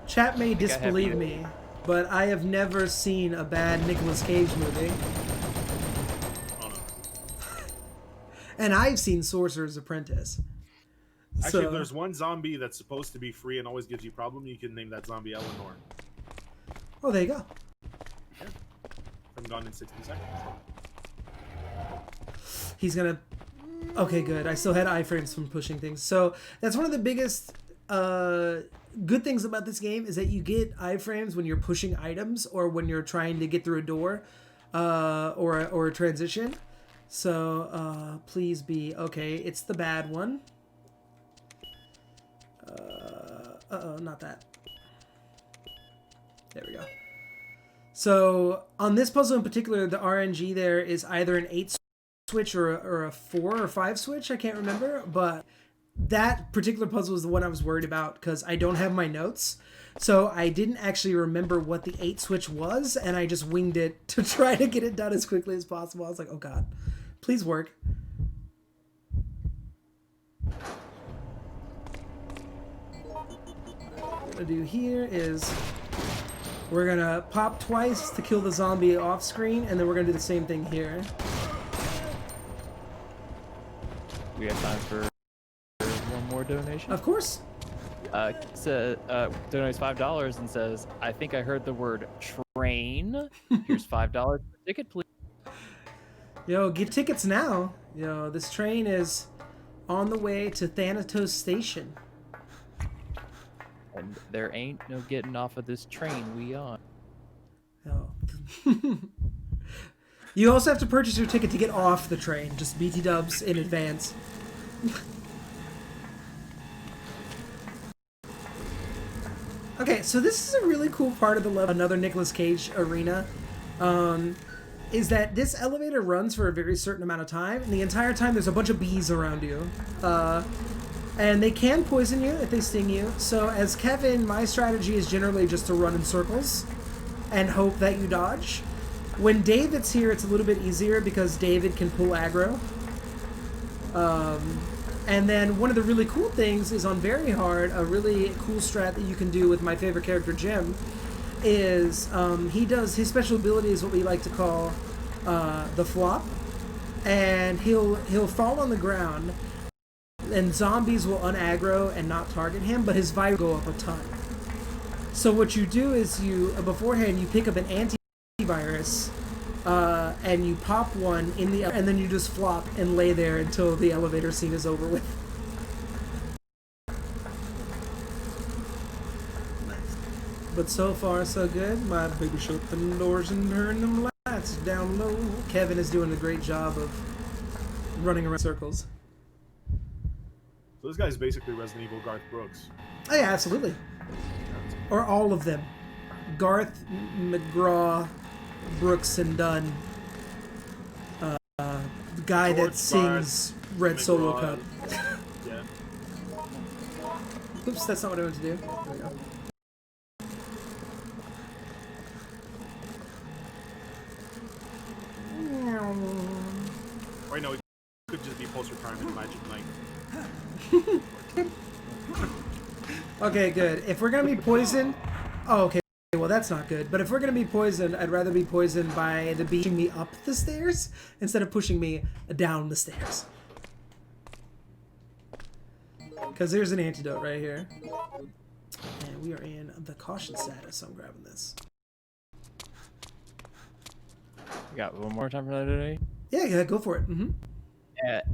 Chat may I have disbelieve either. me, but I have never seen a bad Nicolas Cage movie. Oh And I've seen Sorcerer's Apprentice. Actually, So- if there's one zombie that's supposed to be free and always gives you problem, you can name that zombie Eleanor. Oh, there you go. From Gone in 60 Seconds. He's gonna. Okay, good. I still had iframes from pushing things. So that's one of the biggest good things about this game is that you get iframes when you're pushing items or when you're trying to get through a door or a transition. So please be okay. It's the bad one. Uh-oh, not that. There we go. So on this puzzle in particular, the RNG there is either an 8 switch or a 4 or 5 switch. I can't remember, but that particular puzzle is the one I was worried about because I don't have my notes. So I didn't actually remember what the 8 switch was, and I just winged it to try to get it done as quickly as possible. I was like, oh god, please work. What we're gonna do here is we're gonna pop twice to kill the zombie off screen, and then we're gonna do the same thing here. We have time for one more donation. Of course. Donates $5 and says, "I think I heard the word train. Here's $5 per ticket, please." Yo, get tickets now. Yo, this train is on the way to Thanatos Station. And there ain't no getting off of this train we on. Yo. You also have to purchase your ticket to get off the train. Just BT dubs in advance. Okay, so this is a really cool part of the level. Another Nicolas Cage arena. Is that this elevator runs for a very certain amount of time, and the entire time there's a bunch of bees around you. And they can poison you if they sting you. So as Kevin, my strategy is generally just to run in circles and hope that you dodge. When David's here, it's a little bit easier because David can pull aggro. And then one of the really cool things is on very hard, a really cool strat that you can do with my favorite character, Jim, is he does, his special ability is what we like to call the flop. And he'll fall on the ground, and zombies will unaggro and not target him, but his virus will go up a ton. So what you do is beforehand you pick up an antivirus and you pop one in the, and then you just flop and lay there until the elevator scene is over with. But so far so good. My baby shut them doors and turn them lights down low. Kevin is doing a great job of running around circles. So this guy's basically Resident Evil Garth Brooks. Oh yeah, absolutely. Or all of them. Garth, McGraw, Brooks, and Dunn. The guy George, that sings Red Solo McGraw. Cup. Yeah. Oops, that's not what I meant to do. There we go. Right now, it could just be post-retirement Magic Knight. Okay, good. If we're gonna be poisoned... Oh, okay. Well, that's not good. But if we're gonna be poisoned, I'd rather be poisoned by the bee pushing me up the stairs instead of pushing me down the stairs. Because there's an antidote right here. And we are in the caution status, so I'm grabbing this. We got one more time for that today. Yeah, go for it. Mm-hmm.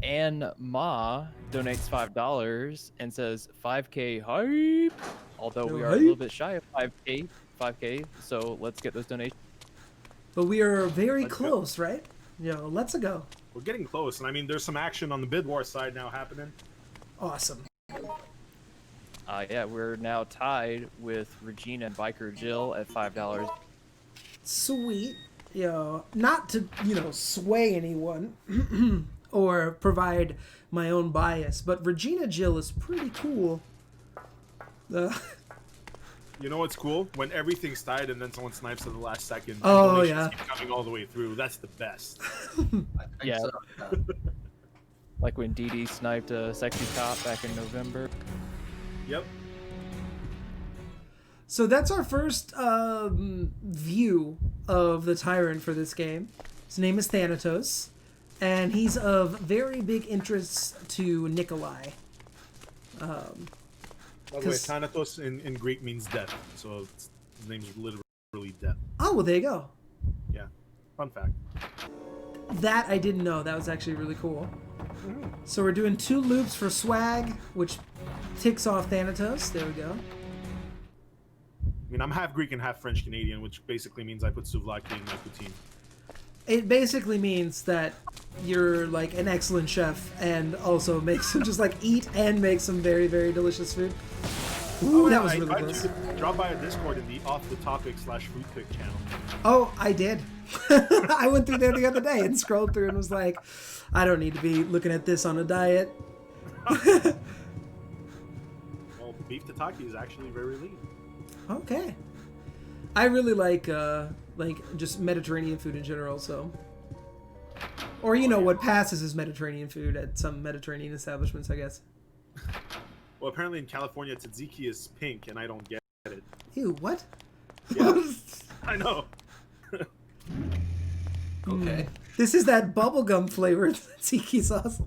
Ann Ma donates $5 and says 5K hype. Although we are a little bit shy of 5K, so let's get those donations. But we are very Let's close, right? Yo, let's go. We're getting close, and I mean, there's some action on the bid war side now happening. Awesome. Yeah, we're now tied with Regina and Biker Jill at $5. Sweet. Yo, not to, sway anyone or provide my own bias, but Regina Jill is pretty cool. You know what's cool? When everything's tied and then someone snipes at the last second. and Oh, donations yeah. keep coming all the way through. That's the best. I think Yeah. so. Like when Dee Dee sniped a sexy cop back in November. Yep. So that's our first view of the Tyrant for this game. His name is Thanatos. and he's of very big interest to Nikolai. By the way, 'Cause- Thanatos in Greek means death, so his name is literally death. Oh, well, there you go. Yeah, fun fact. That I didn't know. That was actually really cool. So we're doing 2 loops for swag, which ticks off Thanatos. There we go. I mean, I'm half Greek and half French Canadian, which basically means I put souvlaki in my poutine. It basically means that you're like an excellent chef and also make some just like eat and make some very, very delicious food. Ooh, that was I really invited close. you to drop by our Discord in the Off the Topic /Food Pick channel. Oh, I did. I went through there the other day and scrolled through and was like, I don't need to be looking at this on a diet. Well, beef tataki is actually very lean. Okay. I really like just Mediterranean food in general, so. Or you know what passes as Mediterranean food at some Mediterranean establishments, I guess. Well, apparently in California, tzatziki is pink, and I don't get it. Ew, what? Yeah. I know. Okay. This is that bubblegum flavored tzatziki sauce.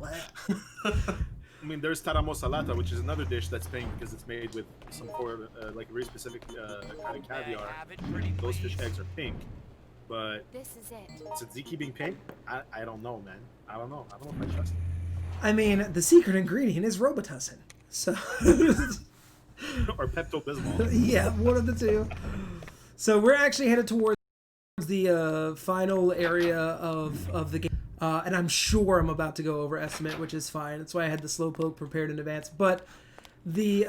I mean, there's taramo salata, which is another dish that's pink because it's made with some sort of, like a very specific kind of May I caviar. have it, pretty Those fish please? eggs are pink, but This is it. tzatziki being pink, I don't know, man. I don't know if I trust it. I mean, the secret ingredient is Robitussin. So, Or Pepto-Bismol. yeah, one of the two. So we're actually headed towards the final area of the game. And I'm sure I'm about to go over estimate, which is fine. That's why I had the slowpoke prepared in advance. But the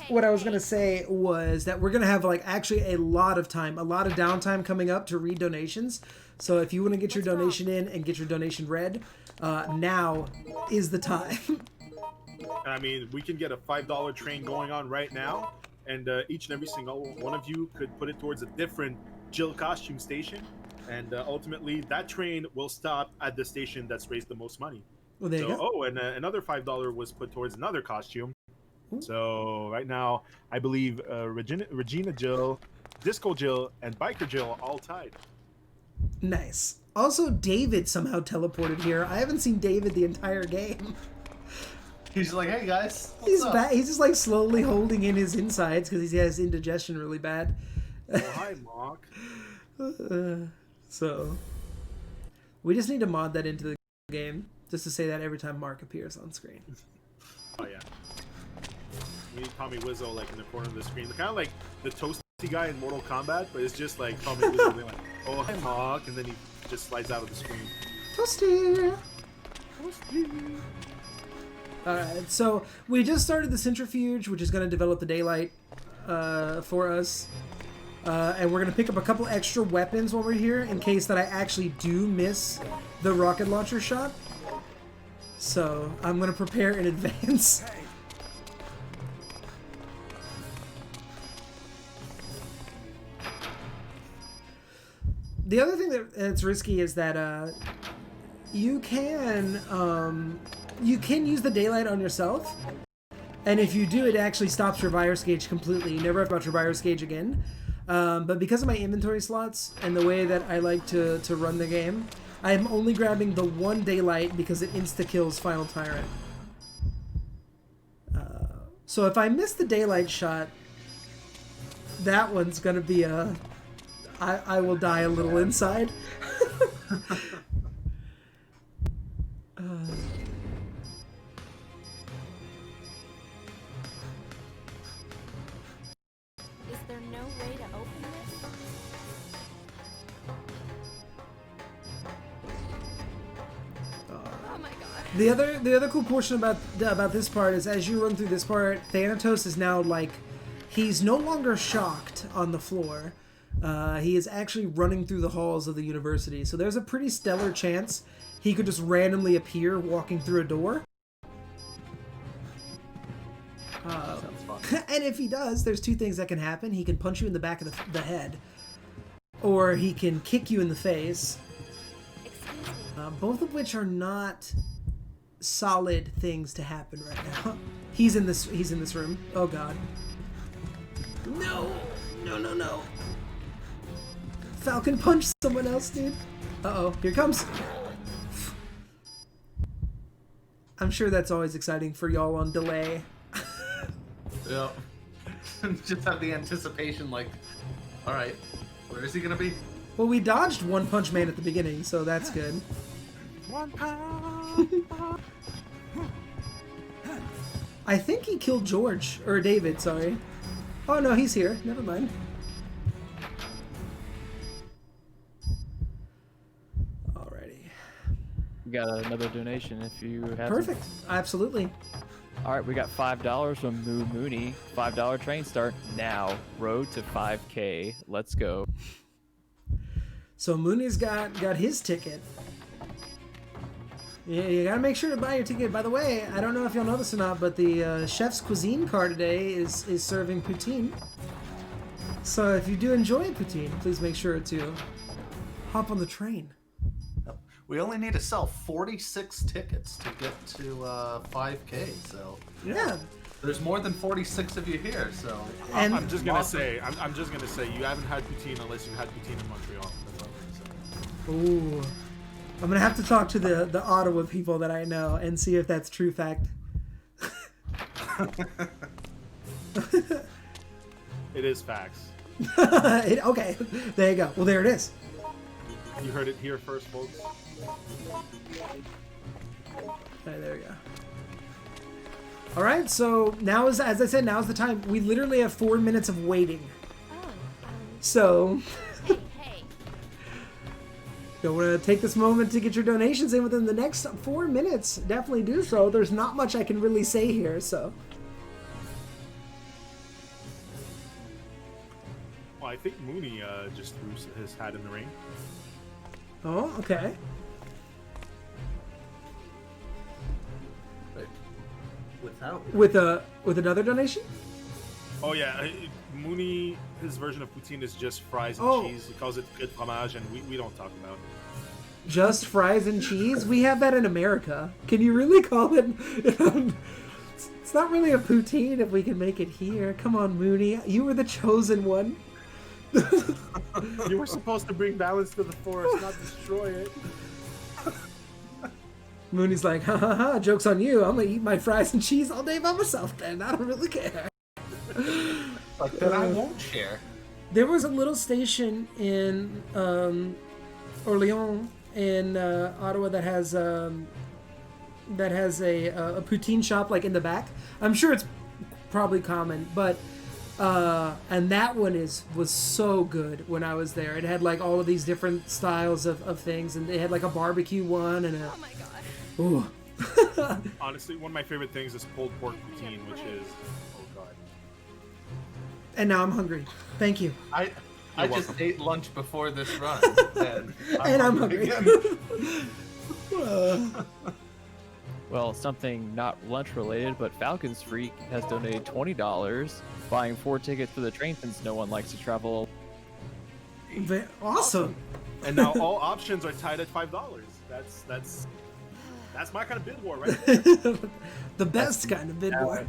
what I was gonna say was that we're gonna have like actually a lot of time, a lot of downtime coming up to read donations. So if you want to get your donation in and get your donation read, now is the time. I mean, we can get a $5 train going on right now, and each and every single one of you could put it towards a different Jill costume station, and ultimately that train will stop at the station that's raised the most money. Well, there you So, go. oh, and another $5 was put towards another costume. Ooh. So right now, I believe Regina Jill, Disco Jill, and Biker Jill are all tied. Nice. Also, David somehow teleported here. I haven't seen David the entire game. He's like, hey guys, what's He's up? back. He's just like slowly holding in his insides because he has indigestion really bad. Oh, hi, Mark. So we just need to mod that into the game just to say that every time Mark appears on screen. Oh yeah. We need Tommy Wiseau like in the corner of the screen, kind of like the toasty guy in Mortal Kombat, but it's just like Tommy Wiseau being like, "Oh hi, Mark," and then he just slides out of the screen. Toasty. Alright, so we just started the centrifuge, which is going to develop the daylight for us. And we're going to pick up a couple extra weapons while we're here in case that I actually do miss the rocket launcher shot. So I'm going to prepare in advance. The other thing that's risky is that you can use the daylight on yourself, and if you do, it actually stops your virus gauge completely. You never have to watch your virus gauge again. But because of my inventory slots and the way that I like to run the game, I am only grabbing the one daylight because it insta-kills Final Tyrant. So if I miss the daylight shot, that one's gonna be a... I will die a little inside. Is there no way to open this? Oh my god. The other cool portion about this part is as you run through this part, Thanatos is now like, he's no longer shocked on the floor. He is actually running through the halls of the university. So there's a pretty stellar chance he could just randomly appear walking through a door. Sounds fun. And if he does, there's two things that can happen. He can punch you in the back of the head, or he can kick you in the face. Excuse me. Both of which are not solid things to happen right now. He's in this room. Oh god. No. No. Falcon punch someone else, dude. Uh-oh, here it comes. I'm sure that's always exciting for y'all on delay. Yeah. Just have the anticipation, like, all right, where is he gonna be? Well, we dodged One Punch Man at the beginning, so that's good. One pound. I think he killed George, or David, sorry. Oh no, he's here. Never mind. Alrighty. We got another donation if you have. Perfect. Absolutely. All right, we got $5 from Moo Mooney. $5 train start now. Road to 5K. Let's go. So Mooney's got his ticket. Yeah, you gotta make sure to buy your ticket. By the way, I don't know if y'all know this or not, but the Chef's Cuisine car today is serving poutine. So if you do enjoy poutine, please make sure to hop on the train. We only need to sell 46 tickets to get to 5K, so Yeah. there's more than 46 of you here, so And I'm just gonna say, I'm just gonna say, you haven't had poutine unless you've had poutine in Montreal. That's all I'm gonna say. ooh, I'm gonna have to talk to the Ottawa people that I know and see if that's true fact. It is facts. Okay, there you go. Well, there it is. You heard it here first, folks. Okay, there we go. All right, so now is, as I said, now's the time. We literally have 4 minutes of waiting. Oh, So hey, hey. you'll want to take this moment to get your donations in within the next 4 minutes. Definitely do so. There's not much I can really say here, so. Well, I think Mooney just threw his hat in the ring. Oh, okay. wait, without With another donation? Oh yeah, Mooney, his version of poutine is just fries and Oh. cheese. He calls it good fromage, and we don't talk about it. Just fries and cheese? We have that in America. Can you really call it? It's not really a poutine if we can make it here. Come on, Mooney. You were the chosen one. You were supposed to bring balance to the forest, not destroy it. Mooney's like, ha ha ha, joke's on you. I'm gonna eat my fries and cheese all day by myself then. I don't really care. like that, I won't share. There was a little station in Orléans in Ottawa that has a poutine shop like in the back. I'm sure it's probably common, but and that one was so good when I was there. It had like all of these different styles of things, and they had like a barbecue one and a Oh my god. ooh. Honestly, one of my favorite things is pulled pork poutine, which is, oh god. And now I'm hungry. Thank you. I You're just welcome. ate lunch before this run, and And I'm hungry. again. Well, something not lunch related, but Falcons Freak has donated $20, buying 4 tickets for the train since no one likes to travel. Awesome. And now all options are tied at $5. That's my kind of bid war, right there. The best kind of bid war. Alright.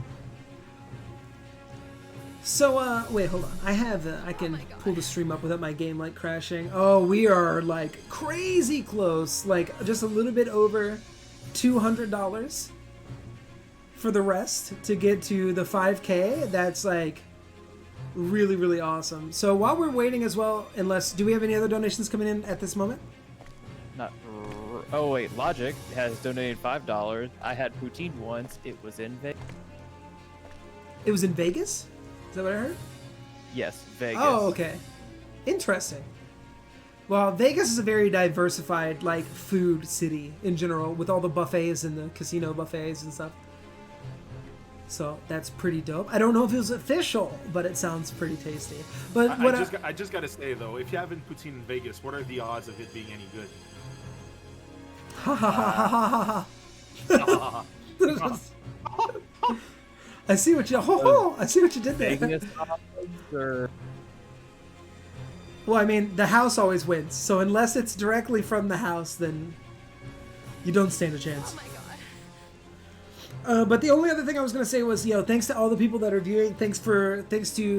So, wait, hold on. I can my God. pull the stream up without my game like crashing. Oh, we are like crazy close. Like just a little bit over $200 for the rest to get to the 5K. That's like really, really awesome. So while we're waiting as well, do we have any other donations coming in at this moment? Oh wait, Logic has donated $5. I had poutine once. It was in Vegas. It was in Vegas? Is that what I heard? Yes, Vegas. Oh, okay. Interesting. Well, Vegas is a very diversified, like, food city in general, with all the buffets and the casino buffets and stuff. So that's pretty dope. I don't know if it was official, but it sounds pretty tasty. But I just gotta say though, if you haven't poutine in Vegas, what are the odds of it being any good? ha ha ha ha ha ha. I see what you. I see what you did there. Vegas or Well, I mean, the house always wins. So unless it's directly from the house, then you don't stand a chance. Oh my god. But the only other thing I was gonna say was, thanks to all the people that are viewing. Thanks to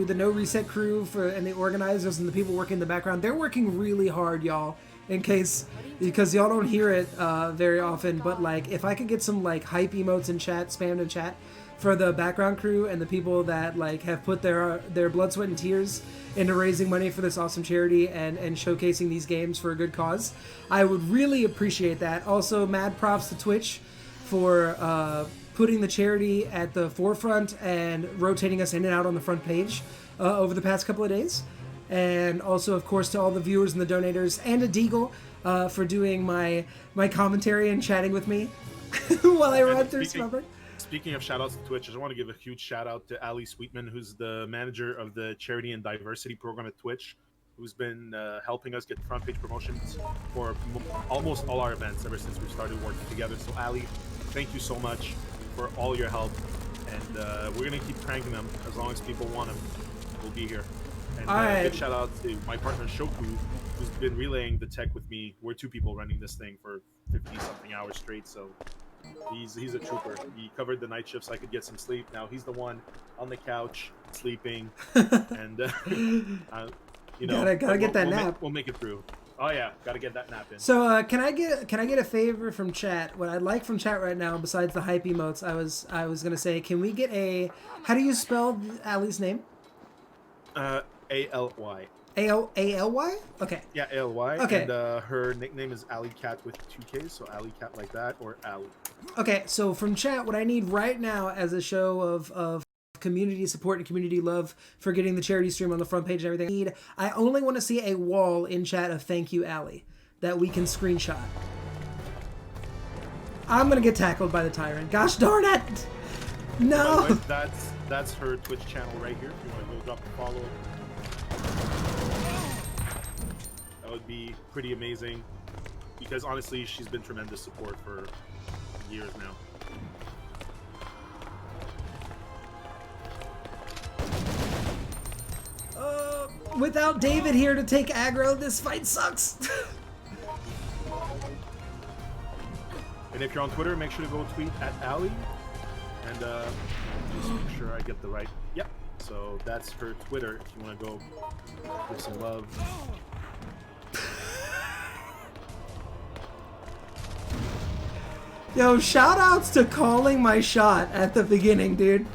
the NoReset crew and the organizers and the people working in the background. They're working really hard, y'all. In case What do you because y'all don't hear it very often, but like if I could get some like hype emotes in chat, spammed in chat for the background crew and the people that like have put their blood, sweat, and tears into raising money for this awesome charity and showcasing these games for a good cause, I would really appreciate that. Also, mad props to Twitch for putting the charity at the forefront and rotating us in and out on the front page over the past couple of days. And also, of course, to all the viewers and the donators, and to Deagle for doing my commentary and chatting with me while I run through Speedrun. Speaking of shout-outs to Twitch, I just want to give a huge shout-out to Ali Sweetman, who's the manager of the Charity and Diversity program at Twitch, who's been helping us get front page promotions for almost all our events ever since we started working together. So Ali, thank you so much for all your help, and we're going to keep cranking them as long as people want them. We'll be here. And big shout-out to my partner Shoku, who's been relaying the tech with me. We're 2 people running this thing for 50-something hours straight, so he's a trooper. He covered the night shifts so I could get some sleep. Now he's the one on the couch sleeping, and you know, gotta get that nap. We'll make it through. Oh yeah, gotta get that nap in. So can I get a favor from chat? What I'd like from chat right now, besides the hype emotes, I was gonna say, can we get a? How do you spell Ali's name? A-L-Y. A-L-Y? Okay. Yeah, A-L-Y. Okay. And her nickname is Alley Cat with 2 Ks, so Alley Cat like that, or Alley. Okay, so from chat, what I need right now as a show of community support and community love for getting the charity stream on the front page and everything, I only want to see a wall in chat of thank you, Allie, that we can screenshot. I'm going to get tackled by the tyrant. Gosh darn it! No! By the way, that's her Twitch channel right here. If you want to go drop a follow, that would be pretty amazing. Because honestly, she's been tremendous support for years now. Without David here to take aggro, this fight sucks. And if you're on Twitter, make sure to go tweet at Allie. And just make sure I get the right. Yep. So that's her Twitter if you want to go give some love. Yo, shout outs to calling my shot at the beginning, dude.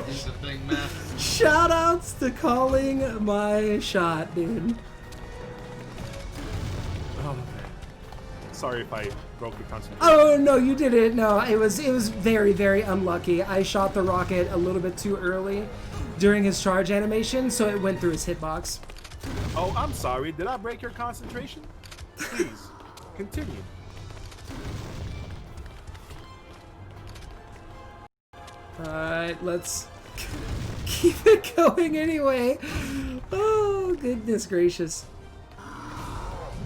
He's the thing, man. Shout outs to calling my shot, dude. Oh, sorry if I broke the concentration. Oh no, you didn't. No, it was very, very unlucky. I shot the rocket a little bit too early during his charge animation, so it went through his hitbox. Oh, I'm sorry. Did I break your concentration? Please, continue. Alright, let's keep it going anyway. Oh, goodness gracious.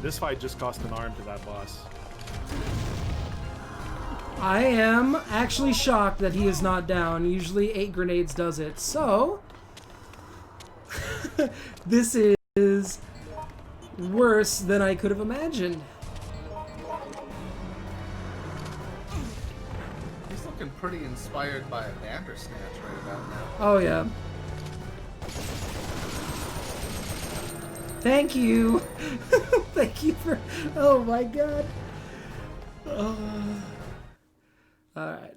This fight just cost an arm to that boss. I am actually shocked that he is not down. Usually 8 grenades does it. So, this is worse than I could have imagined. He's looking pretty inspired by a Bandersnatch right about now. Oh, yeah. Thank you. Thank you for... Oh, my God. Alright.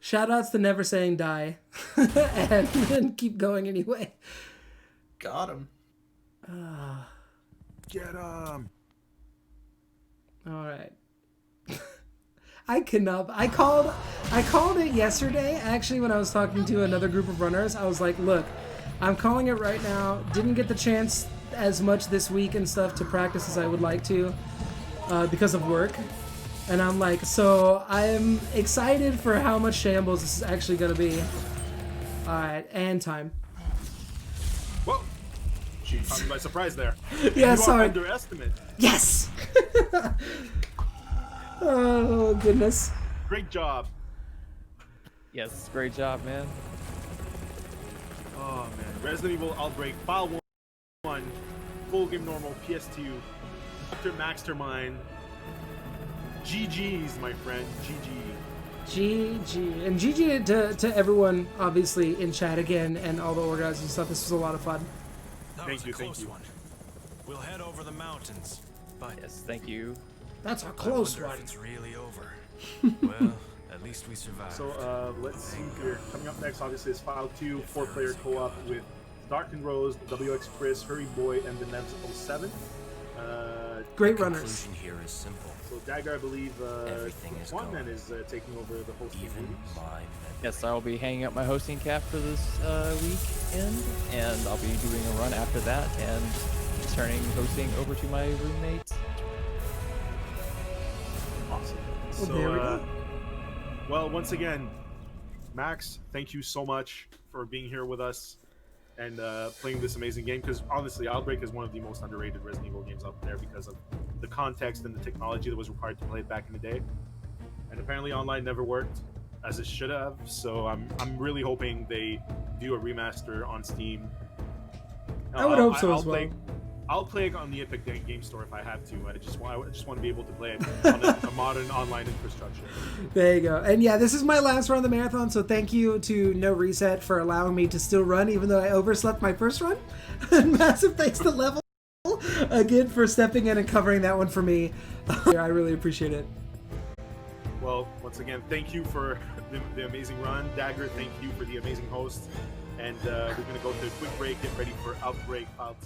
Shoutouts to never saying die. and then keep going anyway. Got him. Get him. Alright. I cannot... I called it yesterday, actually, when I was talking to another group of runners. I was like, look, I'm calling it right now. Didn't get the chance as much this week and stuff to practice as I would like to because of work. And I'm like, so I'm excited for how much shambles this is actually going to be. Alright, and time. Whoa! She caught me by surprise there. Yeah, you sorry. are underestimate. Yes! Oh, goodness. Great job. Yes, great job, man. Oh man, Resident Evil Outbreak, File 1, Full Game Normal, PS2, DrMaxtermind. GG's, my friend, GG. GG. And GG to everyone, obviously, in chat again, and all the organizers and stuff. This was a lot of fun. That Thank was a you, thank close you. one. We'll head over the mountains. But Yes, thank you. That's a I close wonder one. if it's really over. Well, at least we survived. So let's see here. Coming up next, obviously, is File 2, 4-player co-op with Dark and Rose, WX Chris, Hurry Boy, and the Nevs 07. Great the runners. conclusion here is simple. So Dagger, I believe, Everything is Quantman gone. is taking over the hosting Even duties. my memory. Yes, I will be hanging up my hosting cap for this weekend, and I'll be doing a run after that and turning hosting over to my roommate. Awesome. Well, there we go. Well, once again, Max, thank you so much for being here with us and playing this amazing game. Because honestly, Outbreak is one of the most underrated Resident Evil games out there because of the context and the technology that was required to play it back in the day. And apparently, online never worked as it should have. So I'm really hoping they do a remaster on Steam. I would hope so as well. I'll play it on the Epic Game Store if I have to. I just want to be able to play it on a modern online infrastructure. There you go. And yeah, this is my last run of the marathon, so thank you to NoReset for allowing me to still run even though I overslept my first run. And massive thanks to Level again for stepping in and covering that one for me. I really appreciate it. Well, once again, thank you for the amazing run. Dagger, thank you for the amazing host. And we're going to go to a quick break, get ready for Outbreak File 2.